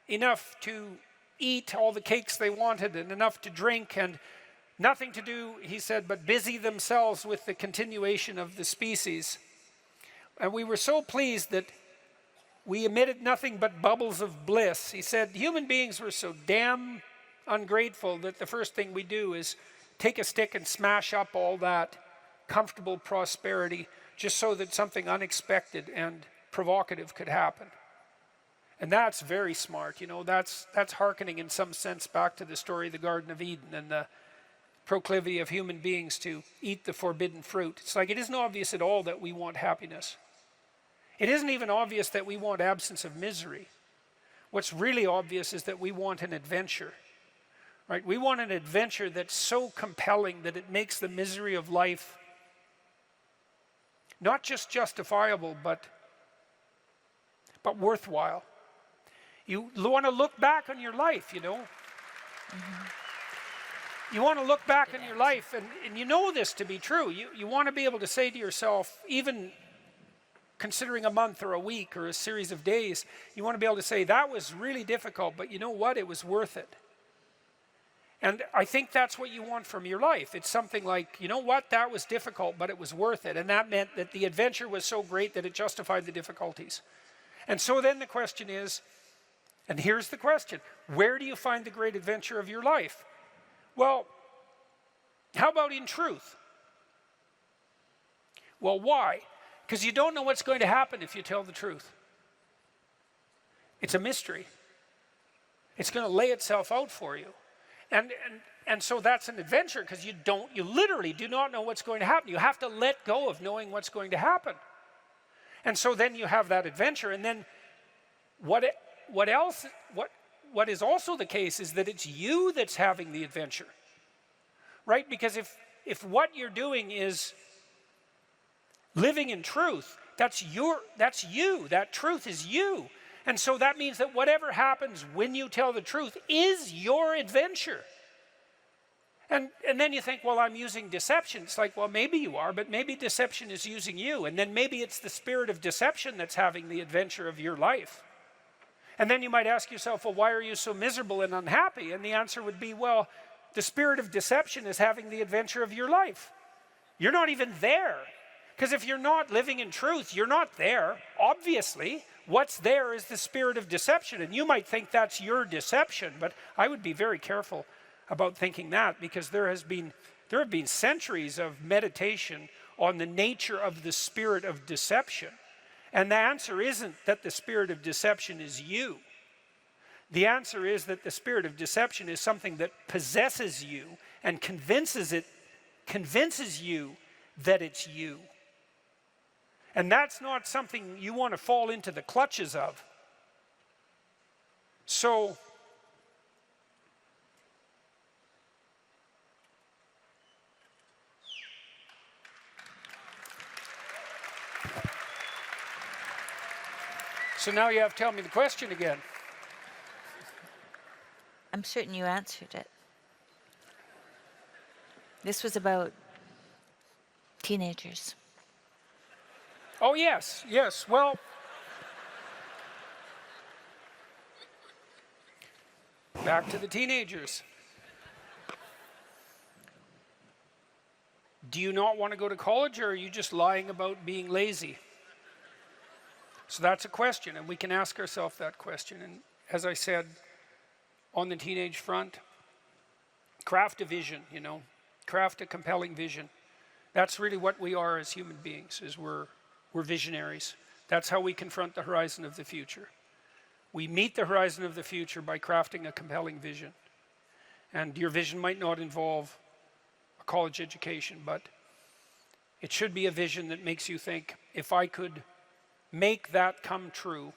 enough to eat all the cakes they wanted and enough to drink and nothing to do, he said, but busy themselves with the continuation of the species. And we were so pleased that we emitted nothing but bubbles of bliss. He said, human beings were so damn ungrateful that the first thing we do is take a stick and smash up all that comfortable prosperity just so that something unexpected and provocative could happen. And that's very smart. You know, that's hearkening in some sense back to the story of the Garden of Eden and the proclivity of human beings to eat the forbidden fruit. It's like it isn't obvious at all that we want happiness. It isn't even obvious that we want absence of misery. What's really obvious is that we want an adventure, right? We want an adventure that's so compelling that it makes the misery of life not just justifiable, but worthwhile. You want to look back on your life, you know. Mm-hmm. you want to look back in your life, and you know this to be true. You want to be able to say to yourself, even considering a month or a week or a series of days, you want to be able to say, that was really difficult, but you know what? It was worth it. And I think that's what you want from your life. It's something like, you know what? That was difficult, but it was worth it. And that meant that the adventure was so great that it justified the difficulties. And so then the question is, and here's the question, where do you find the great adventure of your life? Well, how about in truth? Well, why? Because you don't know what's going to happen if you tell the truth. It's a mystery. It's going to lay itself out for you. And so that's an adventure, because you literally do not know what's going to happen. You have to let go of knowing what's going to happen. And so then you have that adventure, and then what is also the case is that it's you that's having the adventure. Right? Because if what you're doing is living in truth, that's you. That truth is you. And so that means that whatever happens when you tell the truth is your adventure. And then you think, well, I'm using deception. It's like, well, maybe you are, but maybe deception is using you. And then maybe it's the spirit of deception that's having the adventure of your life. And then you might ask yourself, well, why are you so miserable and unhappy? And the answer would be, well, the spirit of deception is having the adventure of your life. You're not even there. Because if you're not living in truth, you're not there, obviously. What's there is the spirit of deception. And you might think that's your deception, but I would be very careful about thinking that, because there have been centuries of meditation on the nature of the spirit of deception. And the answer isn't that the spirit of deception is you. The answer is that the spirit of deception is something that possesses you and convinces you that it's you. And that's not something you want to fall into the clutches of. So now you have to tell me the question again. I'm certain you answered it. This was about teenagers. Oh, yes. Well, back to the teenagers. Do you not want to go to college, or are you just lying about being lazy? So that's a question, and we can ask ourselves that question. And as I said, on the teenage front, craft a vision, craft a compelling vision. That's really what we are as human beings, is we're visionaries. That's how we confront the horizon of the future. We meet the horizon of the future by crafting a compelling vision. And your vision might not involve a college education, but it should be a vision that makes you think, if I could make that come true,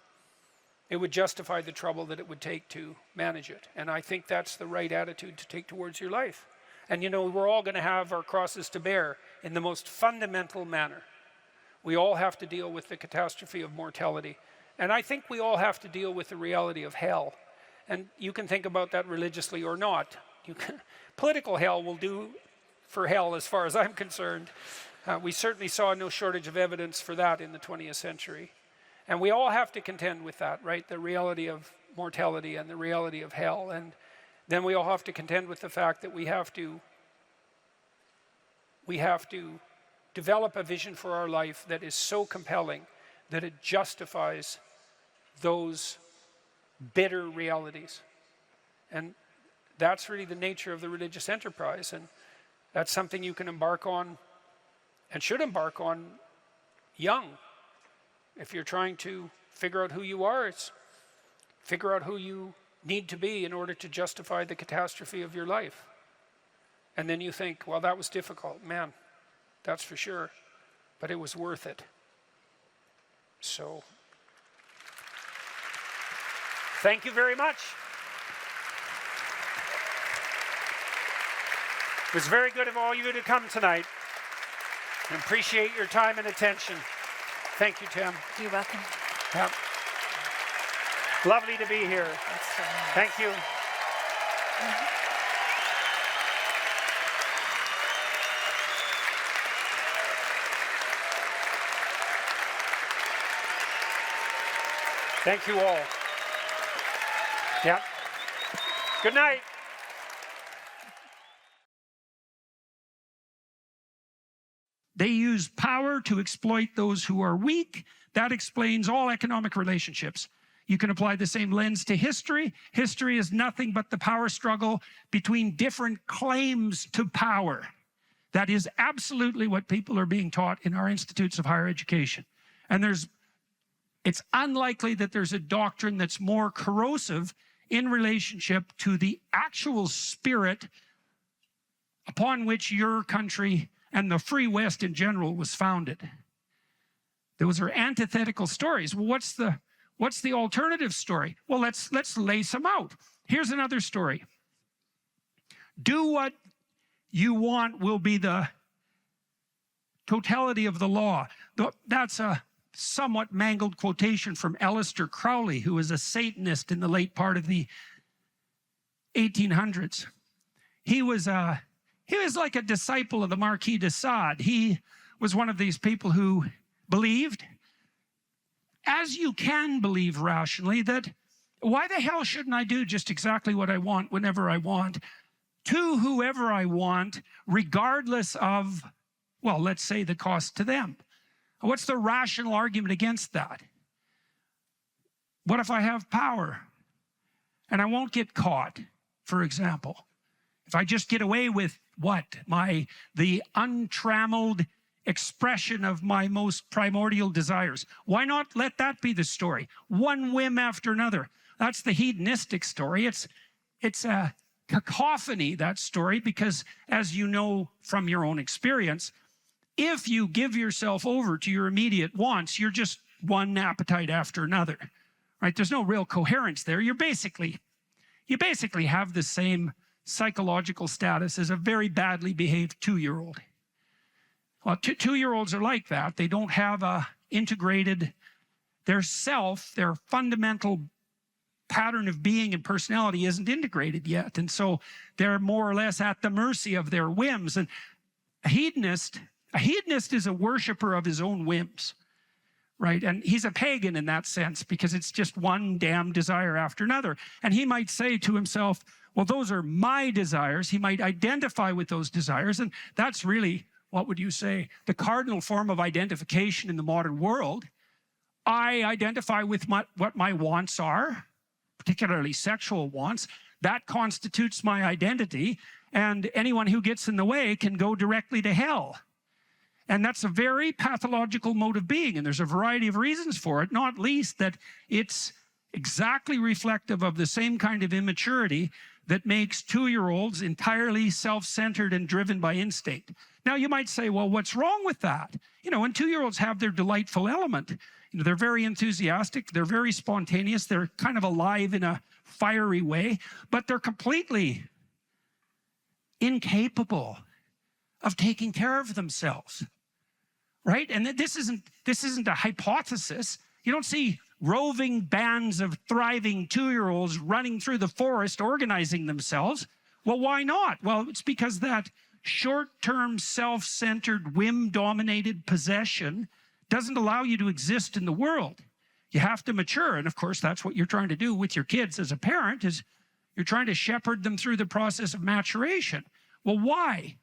it would justify the trouble that it would take to manage it. And I think that's the right attitude to take towards your life. And we're all going to have our crosses to bear in the most fundamental manner. We all have to deal with the catastrophe of mortality. And I think we all have to deal with the reality of hell. And you can think about that religiously or not. Political hell will do for hell as far as I'm concerned. We certainly saw no shortage of evidence for that in the 20th century. And we all have to contend with that, right? The reality of mortality and the reality of hell. And then we all have to contend with the fact that we have to develop a vision for our life that is so compelling that it justifies those bitter realities. And that's really the nature of the religious enterprise. And that's something you can embark on and should embark on young. If you're trying to figure out who you are, it's figure out who you need to be in order to justify the catastrophe of your life. And then you think, well, that was difficult. Man, that's for sure. But it was worth it. So, thank you very much. It was very good of all you to come tonight. I appreciate your time and attention. Thank you, Tim. You're welcome. Yeah. Lovely to be here. That's so nice. Thank you. Thank you all. Yeah. Good night. They use power to exploit those who are weak. That explains all economic relationships. You can apply the same lens to history. History is nothing but the power struggle between different claims to power. That is absolutely what people are being taught in our institutes of higher education. And it's unlikely that there's a doctrine that's more corrosive in relationship to the actual spirit upon which your country and the free West in general was founded. Those are antithetical stories. Well, what's the alternative story? Well, let's lay some out. Here's another story. Do what you want will be the totality of the law. That's a somewhat mangled quotation from Aleister Crowley, who was a Satanist in the late part of the 1800s. He was like a disciple of the Marquis de Sade. He was one of these people who believed, as you can believe rationally, that why the hell shouldn't I do just exactly what I want whenever I want to whoever I want, regardless of, well, let's say the cost to them. What's the rational argument against that? What if I have power and I won't get caught, for example? If I just get away with what? The untrammeled expression of my most primordial desires. Why not let that be the story? One whim after another. That's the hedonistic story. It's a cacophony, that story, because as you know from your own experience, if you give yourself over to your immediate wants, you're just one appetite after another, right? There's no real coherence there. You basically have the same psychological status as a very badly behaved 2-year-old. Well, two-year-olds are like that. They don't have their fundamental pattern of being and personality isn't integrated yet. And so they're more or less at the mercy of their whims. And a hedonist is a worshiper of his own whims, right? And he's a pagan in that sense, because it's just one damn desire after another. And he might say to himself, well, those are my desires. He might identify with those desires. And that's really, what would you say, the cardinal form of identification in the modern world. I identify with what my wants are, particularly sexual wants. That constitutes my identity. And anyone who gets in the way can go directly to hell. And that's a very pathological mode of being. And there's a variety of reasons for it, not least that it's exactly reflective of the same kind of immaturity that makes 2-year-olds entirely self-centered and driven by instinct. Now, you might say, well, what's wrong with that? You know, when 2-year-olds have their delightful element, you know, they're very enthusiastic, they're very spontaneous, they're kind of alive in a fiery way, but they're completely incapable of taking care of themselves, right? And this isn't a hypothesis. You don't see roving bands of thriving 2-year-olds running through the forest organizing themselves. Well, why not? Well, it's because that short-term, self-centered, whim-dominated possession doesn't allow you to exist in the world. You have to mature. And of course, that's what you're trying to do with your kids as a parent, is you're trying to shepherd them through the process of maturation. Well, why?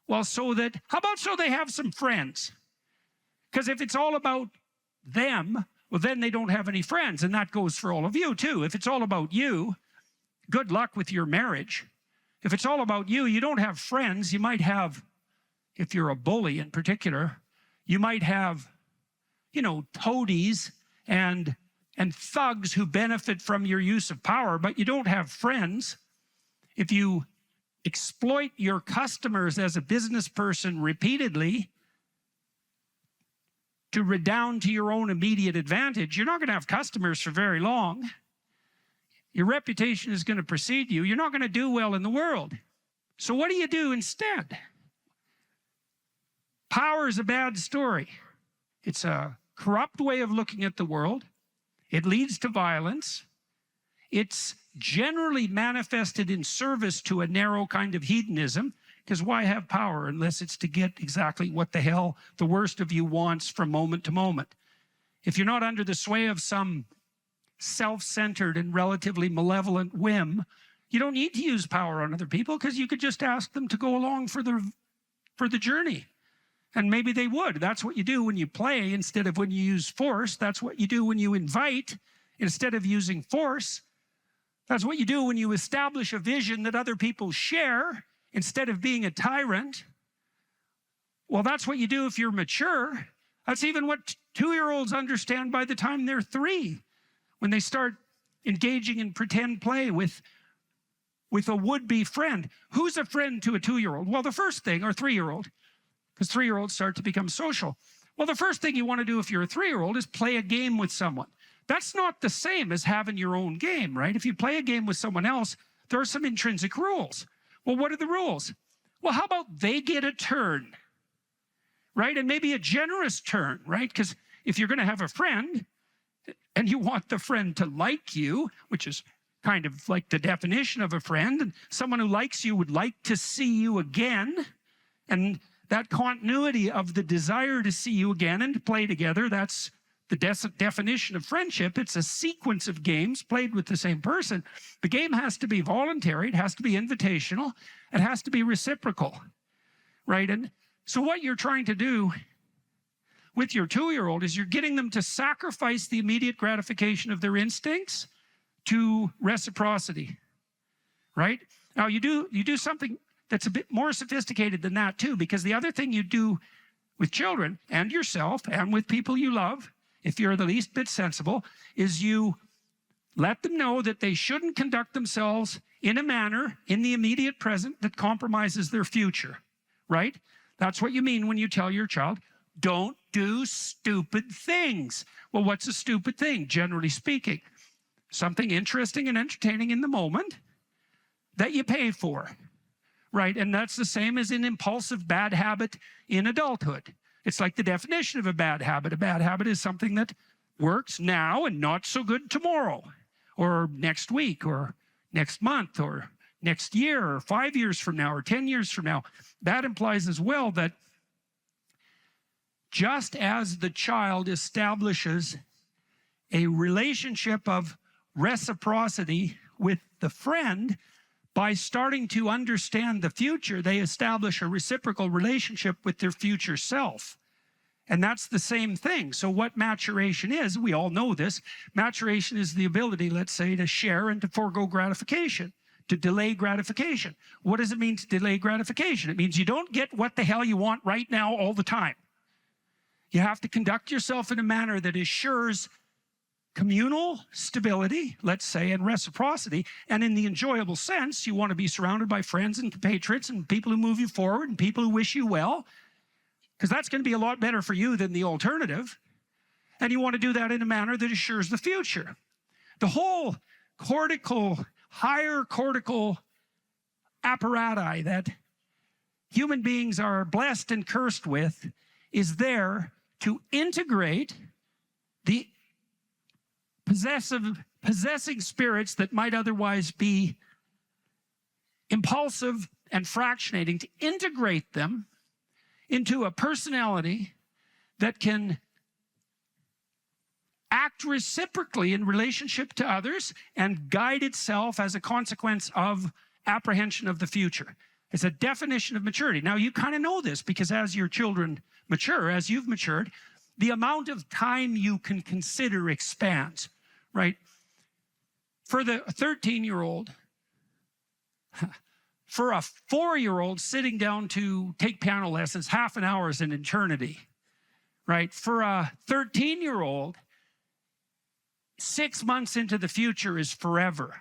Well, so they have some friends. Because if it's all about them, well, then they don't have any friends. And that goes for all of you too. If it's all about you, good luck with your marriage. If it's all about you, you don't have friends. You might have, if you're a bully in particular, you might have, you know, toadies and thugs who benefit from your use of power, but you don't have friends. If you exploit your customers as a business person repeatedly to redound to your own immediate advantage, you're not going to have customers for very long. Your reputation is going to precede you. You're not going to do well in the world. So what do you do instead? Power is a bad story. It's a corrupt way of looking at the world. It leads to violence. It's generally manifested in service to a narrow kind of hedonism, because why have power unless it's to get exactly what the hell the worst of you wants from moment to moment? If you're not under the sway of some self-centered and relatively malevolent whim, you don't need to use power on other people, because you could just ask them to go along for the journey. And maybe they would. That's what you do when you play instead of when you use force. That's what you do when you invite instead of using force. That's what you do when you establish a vision that other people share instead of being a tyrant. Well, that's what you do if you're mature. That's even what 2-year-olds understand by the time they're 3, when they start engaging in pretend play with a would-be friend. Who's a friend to a 2-year-old? Well, the first thing, or 3-year-old, because 3-year-olds start to become social. Well, the first thing you want to do if you're a 3-year-old is play a game with someone. That's not the same as having your own game, right? If you play a game with someone else, there are some intrinsic rules. Well, what are the rules? Well, how about they get a turn, right? And maybe a generous turn, right? Because if you're going to have a friend and you want the friend to like you, which is kind of like the definition of a friend, and someone who likes you would like to see you again, and that continuity of the desire to see you again and to play together, that's the definition of friendship. It's a sequence of games played with the same person. The game has to be voluntary, it has to be invitational, it has to be reciprocal, right? And so what you're trying to do with your 2-year-old is you're getting them to sacrifice the immediate gratification of their instincts to reciprocity, right? Now you do something that's a bit more sophisticated than that too, because the other thing you do with children and yourself and with people you love, if you're the least bit sensible, is you let them know that they shouldn't conduct themselves in a manner in the immediate present that compromises their future, right? That's what you mean when you tell your child, don't do stupid things. Well, what's a stupid thing, generally speaking? Something interesting and entertaining in the moment that you pay for, right? And that's the same as an impulsive bad habit in adulthood. It's like the definition of a bad habit. A bad habit is something that works now and not so good tomorrow, or next week, or next month, or next year, or 5 years from now, or 10 years from now. That implies as well that just as the child establishes a relationship of reciprocity with the friend, by starting to understand the future, they establish a reciprocal relationship with their future self. And that's the same thing. So what maturation is, we all know this, maturation is the ability, let's say, to share and to forego gratification, to delay gratification. What does it mean to delay gratification? It means you don't get what the hell you want right now all the time. You have to conduct yourself in a manner that assures communal stability, let's say, and reciprocity. And in the enjoyable sense, you want to be surrounded by friends and compatriots and people who move you forward and people who wish you well, because that's going to be a lot better for you than the alternative. And you want to do that in a manner that assures the future. The whole higher cortical apparatus that human beings are blessed and cursed with is there to integrate the possessing spirits that might otherwise be impulsive and fractionating, to integrate them into a personality that can act reciprocally in relationship to others and guide itself as a consequence of apprehension of the future. It's a definition of maturity. Now, you kind of know this because as your children mature, as you've matured, the amount of time you can consider expands, right? For the 13-year-old, for a 4-year-old sitting down to take piano lessons, half an hour is an eternity, right? For a 13-year-old, 6 months into the future is forever.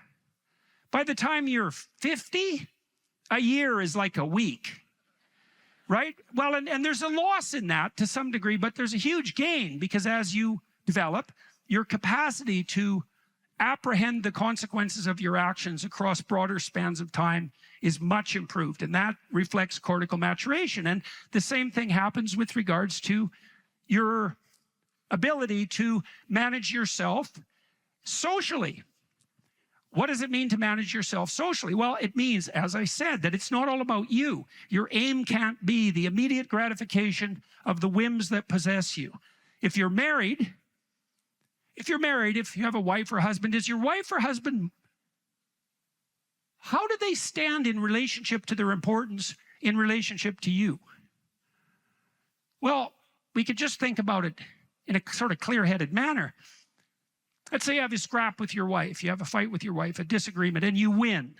By the time you're 50, a year is like a week, right? Well, and there's a loss in that to some degree, but there's a huge gain, because as you develop, your capacity to apprehend the consequences of your actions across broader spans of time is much improved, and that reflects cortical maturation. And the same thing happens with regards to your ability to manage yourself socially. What does it mean to manage yourself socially? Well, it means, as I said, that it's not all about you. Your aim can't be the immediate gratification of the whims that possess you. If you're married, if you're married, if you have a wife or husband, is your wife or husband, how do they stand in relationship to their importance in relationship to you? Well, we could just think about it in a sort of clear-headed manner. Let's say you have a scrap with your wife, you have a fight with your wife, a disagreement, and you win.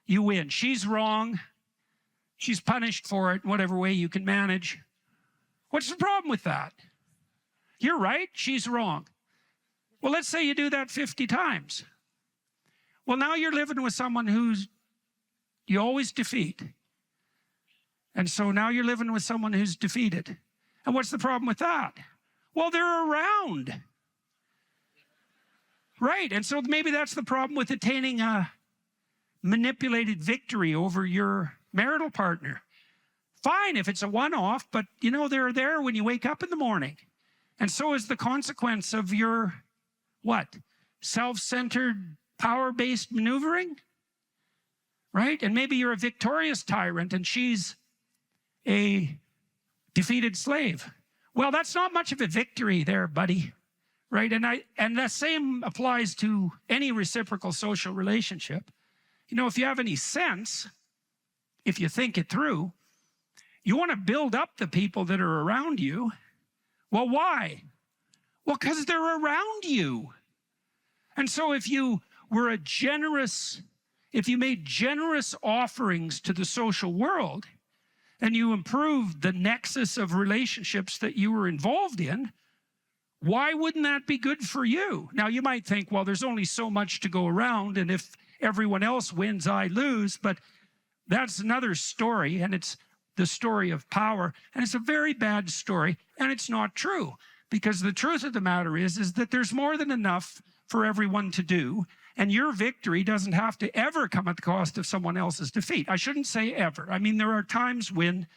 You win. She's wrong. She's punished for it in whatever way you can manage. What's the problem with that? You're right, she's wrong. Well, let's say you do that 50 times. Well, now you're living with someone you always defeat. And so now you're living with someone who's defeated. And what's the problem with that? Well, they're around. Right, and so maybe that's the problem with attaining a manipulated victory over your marital partner. Fine if it's a one-off, but you know they're there when you wake up in the morning. And so is the consequence of your, what? Self-centered, power-based maneuvering? Right? And maybe you're a victorious tyrant and she's a defeated slave. Well, that's not much of a victory there, buddy. Right? And the same applies to any reciprocal social relationship. You know, if you have any sense, if you think it through, you want to build up the people that are around you. Well, why? Well, because they're around you. And so if you made generous offerings to the social world and you improved the nexus of relationships that you were involved in, why wouldn't that be good for you? Now, you might think, well, there's only so much to go around, and if everyone else wins, I lose. But that's another story, and it's the story of power. And it's a very bad story, and it's not true. Because the truth of the matter is that there's more than enough for everyone to do, and your victory doesn't have to ever come at the cost of someone else's defeat. I shouldn't say ever. I mean, there are times when,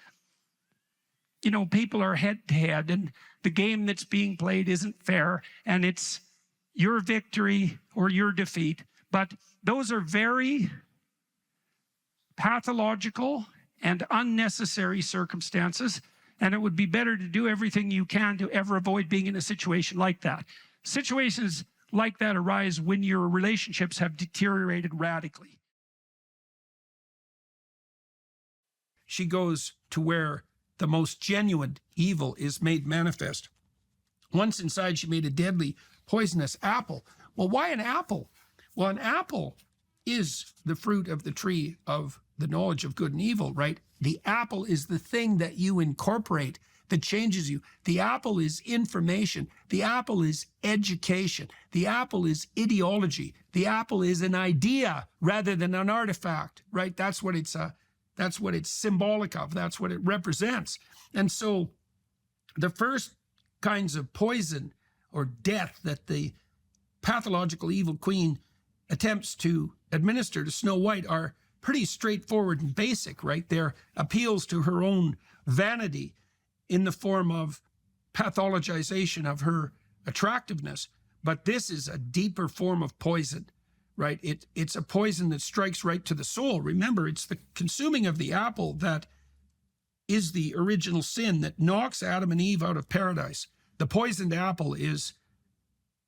you know, people are head-to-head, and the game that's being played isn't fair, and it's your victory or your defeat. But those are very pathological and unnecessary circumstances, and it would be better to do everything you can to ever avoid being in a situation like that. Situations like that arise when your relationships have deteriorated radically. She goes to where the most genuine evil is made manifest. Once inside, she made a deadly, poisonous apple. Well, why an apple? Well, an apple is the fruit of the tree of the knowledge of good and evil, right? The apple is the thing that you incorporate that changes you. The apple is information. The apple is education. The apple is ideology. The apple is an idea rather than an artifact, right? That's what it's symbolic of. That's what it represents. And so the first kinds of poison or death that the pathological evil queen attempts to administer to Snow White are pretty straightforward and basic, right? They're appeals to her own vanity in the form of pathologization of her attractiveness. But this is a deeper form of poison, right? It's a poison that strikes right to the soul. Remember, it's the consuming of the apple that is the original sin that knocks Adam and Eve out of paradise. The poisoned apple is,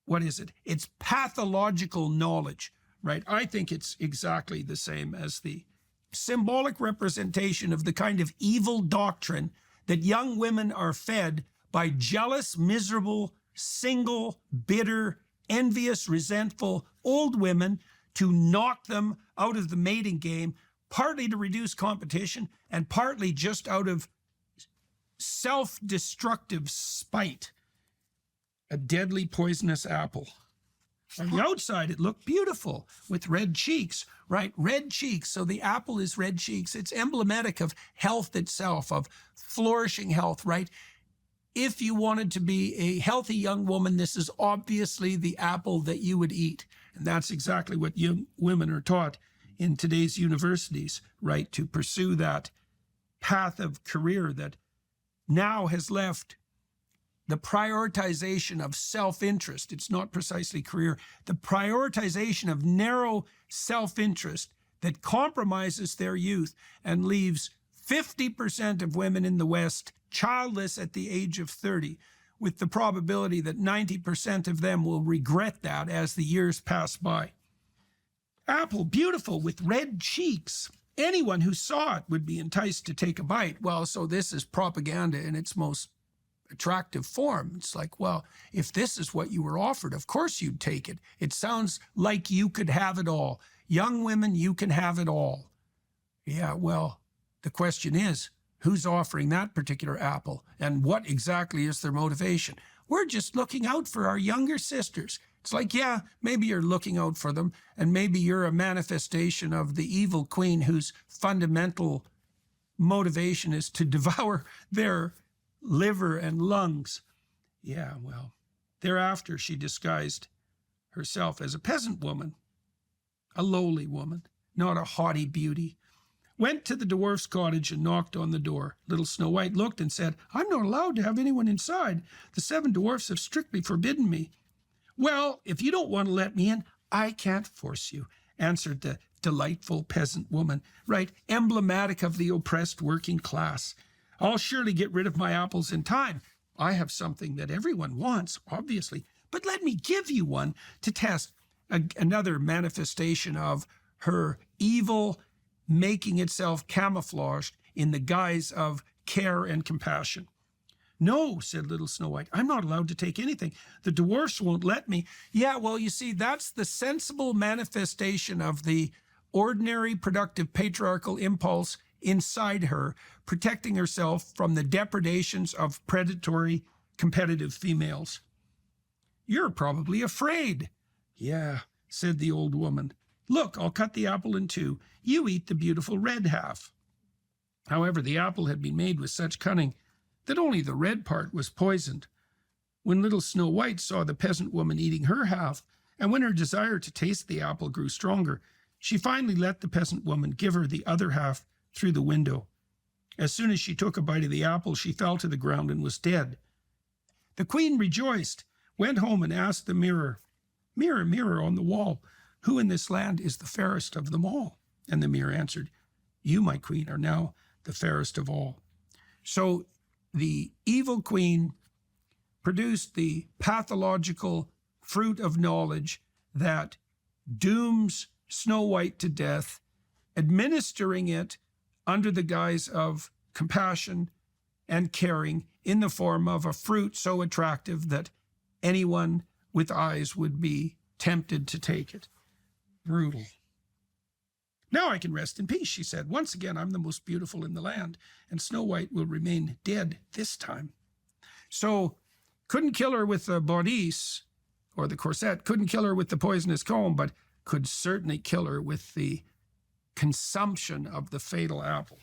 what is it? It's pathological knowledge, right? I think it's exactly the same as the symbolic representation of the kind of evil doctrine that young women are fed by jealous, miserable, single, bitter, envious, resentful old women to knock them out of the mating game, partly to reduce competition and partly just out of self-destructive spite. A deadly poisonous apple. On the outside, it looked beautiful with red cheeks, right? Red cheeks. So the apple is red cheeks. It's emblematic of health itself, of flourishing health, right? If you wanted to be a healthy young woman, this is obviously the apple that you would eat. And that's exactly what young women are taught in today's universities, right? To pursue that path of career that now has left the prioritization of self-interest. It's not precisely career. The prioritization of narrow self-interest that compromises their youth and leaves 50% of women in the West childless at the age of 30. with the probability that 90% of them will regret that as the years pass by. Apple, beautiful with red cheeks. Anyone who saw it would be enticed to take a bite. Well, so this is propaganda in its most attractive form. It's like, well, if this is what you were offered, of course you'd take it. It sounds like you could have it all. Young women, you can have it all. Yeah, well, the question is, who's offering that particular apple, and what exactly is their motivation? We're just looking out for our younger sisters. It's like, yeah, maybe you're looking out for them, and maybe you're a manifestation of the evil queen whose fundamental motivation is to devour their liver and lungs. Yeah, well, thereafter she disguised herself as a peasant woman, a lowly woman, not a haughty beauty. Went to the dwarf's cottage and knocked on the door. Little Snow White looked and said, "I'm not allowed to have anyone inside. The 7 dwarfs have strictly forbidden me." "Well, if you don't want to let me in, I can't force you," answered the delightful peasant woman, right, emblematic of the oppressed working class. "I'll surely get rid of my apples in time. I have something that everyone wants, obviously, but let me give you one to test." Another manifestation of her evil making itself camouflaged in the guise of care and compassion. "No," said little Snow White, "I'm not allowed to take anything. The dwarfs won't let me." Yeah, well, you see, that's the sensible manifestation of the ordinary productive patriarchal impulse inside her, protecting herself from the depredations of predatory competitive females. "You're probably afraid." "Yeah," said the old woman. "Look, I'll cut the apple in 2. You eat the beautiful red half." However, the apple had been made with such cunning that only the red part was poisoned. When little Snow White saw the peasant woman eating her half, and when her desire to taste the apple grew stronger, she finally let the peasant woman give her the other half through the window. As soon as she took a bite of the apple, she fell to the ground and was dead. The queen rejoiced, went home and asked the mirror, "Mirror, mirror on the wall, who in this land is the fairest of them all?" And the mirror answered, "You, my queen, are now the fairest of all." So the evil queen produced the pathological fruit of knowledge that dooms Snow White to death, administering it under the guise of compassion and caring in the form of a fruit so attractive that anyone with eyes would be tempted to take it. Brutal. "Now I can rest in peace," she said. "Once again, I'm the most beautiful in the land, and Snow White will remain dead this time." So, couldn't kill her with the bodice or the corset, couldn't kill her with the poisonous comb, but could certainly kill her with the consumption of the fatal apple.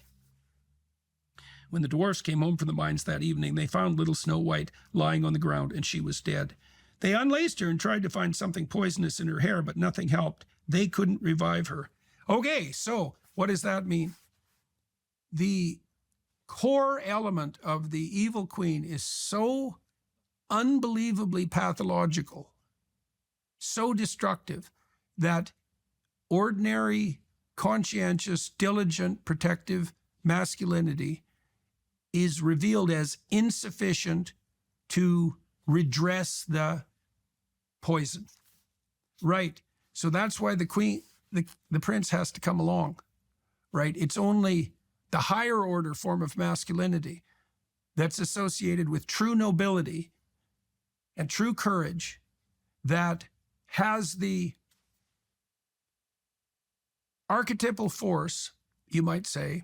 When the dwarfs came home from the mines that evening, they found little Snow White lying on the ground, and she was dead. They unlaced her and tried to find something poisonous in her hair, but nothing helped. They couldn't revive her. Okay, so what does that mean? The core element of the evil queen is so unbelievably pathological, so destructive, that ordinary, conscientious, diligent, protective masculinity is revealed as insufficient to redress the poison. Right. So that's why the queen, the prince has to come along. Right. It's only the higher order form of masculinity that's associated with true nobility and true courage that has the archetypal force, you might say,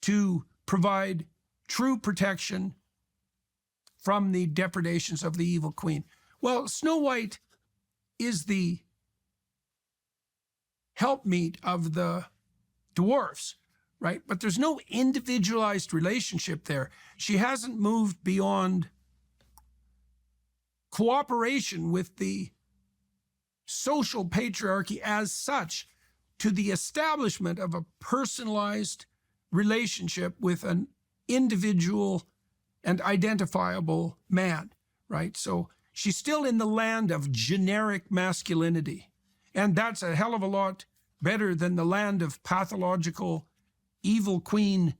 to provide true protection from the depredations of the evil queen. Well, Snow White is the helpmeet of the dwarfs, right? But there's no individualized relationship there. She hasn't moved beyond cooperation with the social patriarchy as such to the establishment of a personalized relationship with an individual and identifiable man, right? So she's still in the land of generic masculinity. And that's a hell of a lot better than the land of pathological evil queen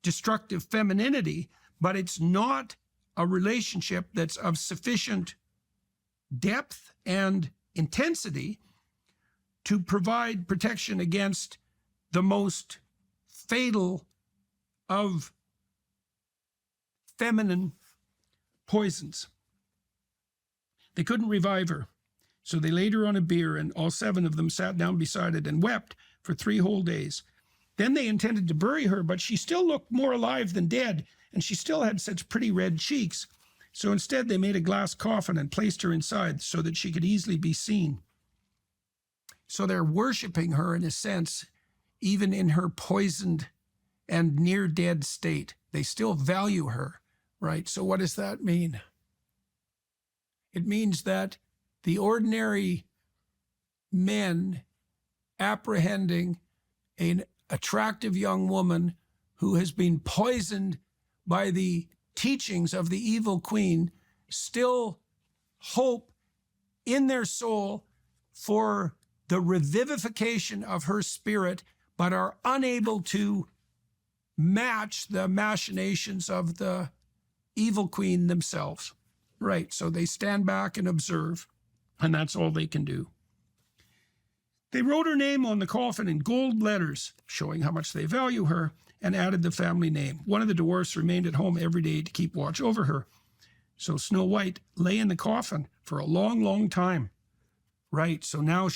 destructive femininity, but it's not a relationship that's of sufficient depth and intensity to provide protection against the most fatal of feminine poisons. They couldn't revive her, so they laid her on a bier, and all 7 of them sat down beside it and wept for 3 whole days. Then they intended to bury her, but she still looked more alive than dead, and she still had such pretty red cheeks. So instead they made a glass coffin and placed her inside so that she could easily be seen. So they're worshiping her in a sense, even in her poisoned and near dead state. They still value her, right? So what does that mean? It means that the ordinary men apprehending an attractive young woman who has been poisoned by the teachings of the evil queen still hope in their soul for the revivification of her spirit, but are unable to match the machinations of the evil queen themselves. Right, so they stand back and observe, and that's all they can do. They wrote her name on the coffin in gold letters, showing how much they value her, and added the family name. One of the dwarfs remained at home every day to keep watch over her. So Snow White lay in the coffin for a long, long time. Right, so now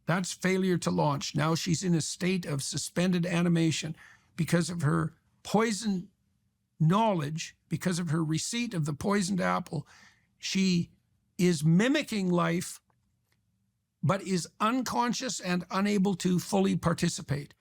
that's failure to launch. Now she's in a state of suspended animation because of her poison knowledge, because of her receipt of the poisoned apple. She is mimicking life, but is unconscious and unable to fully participate.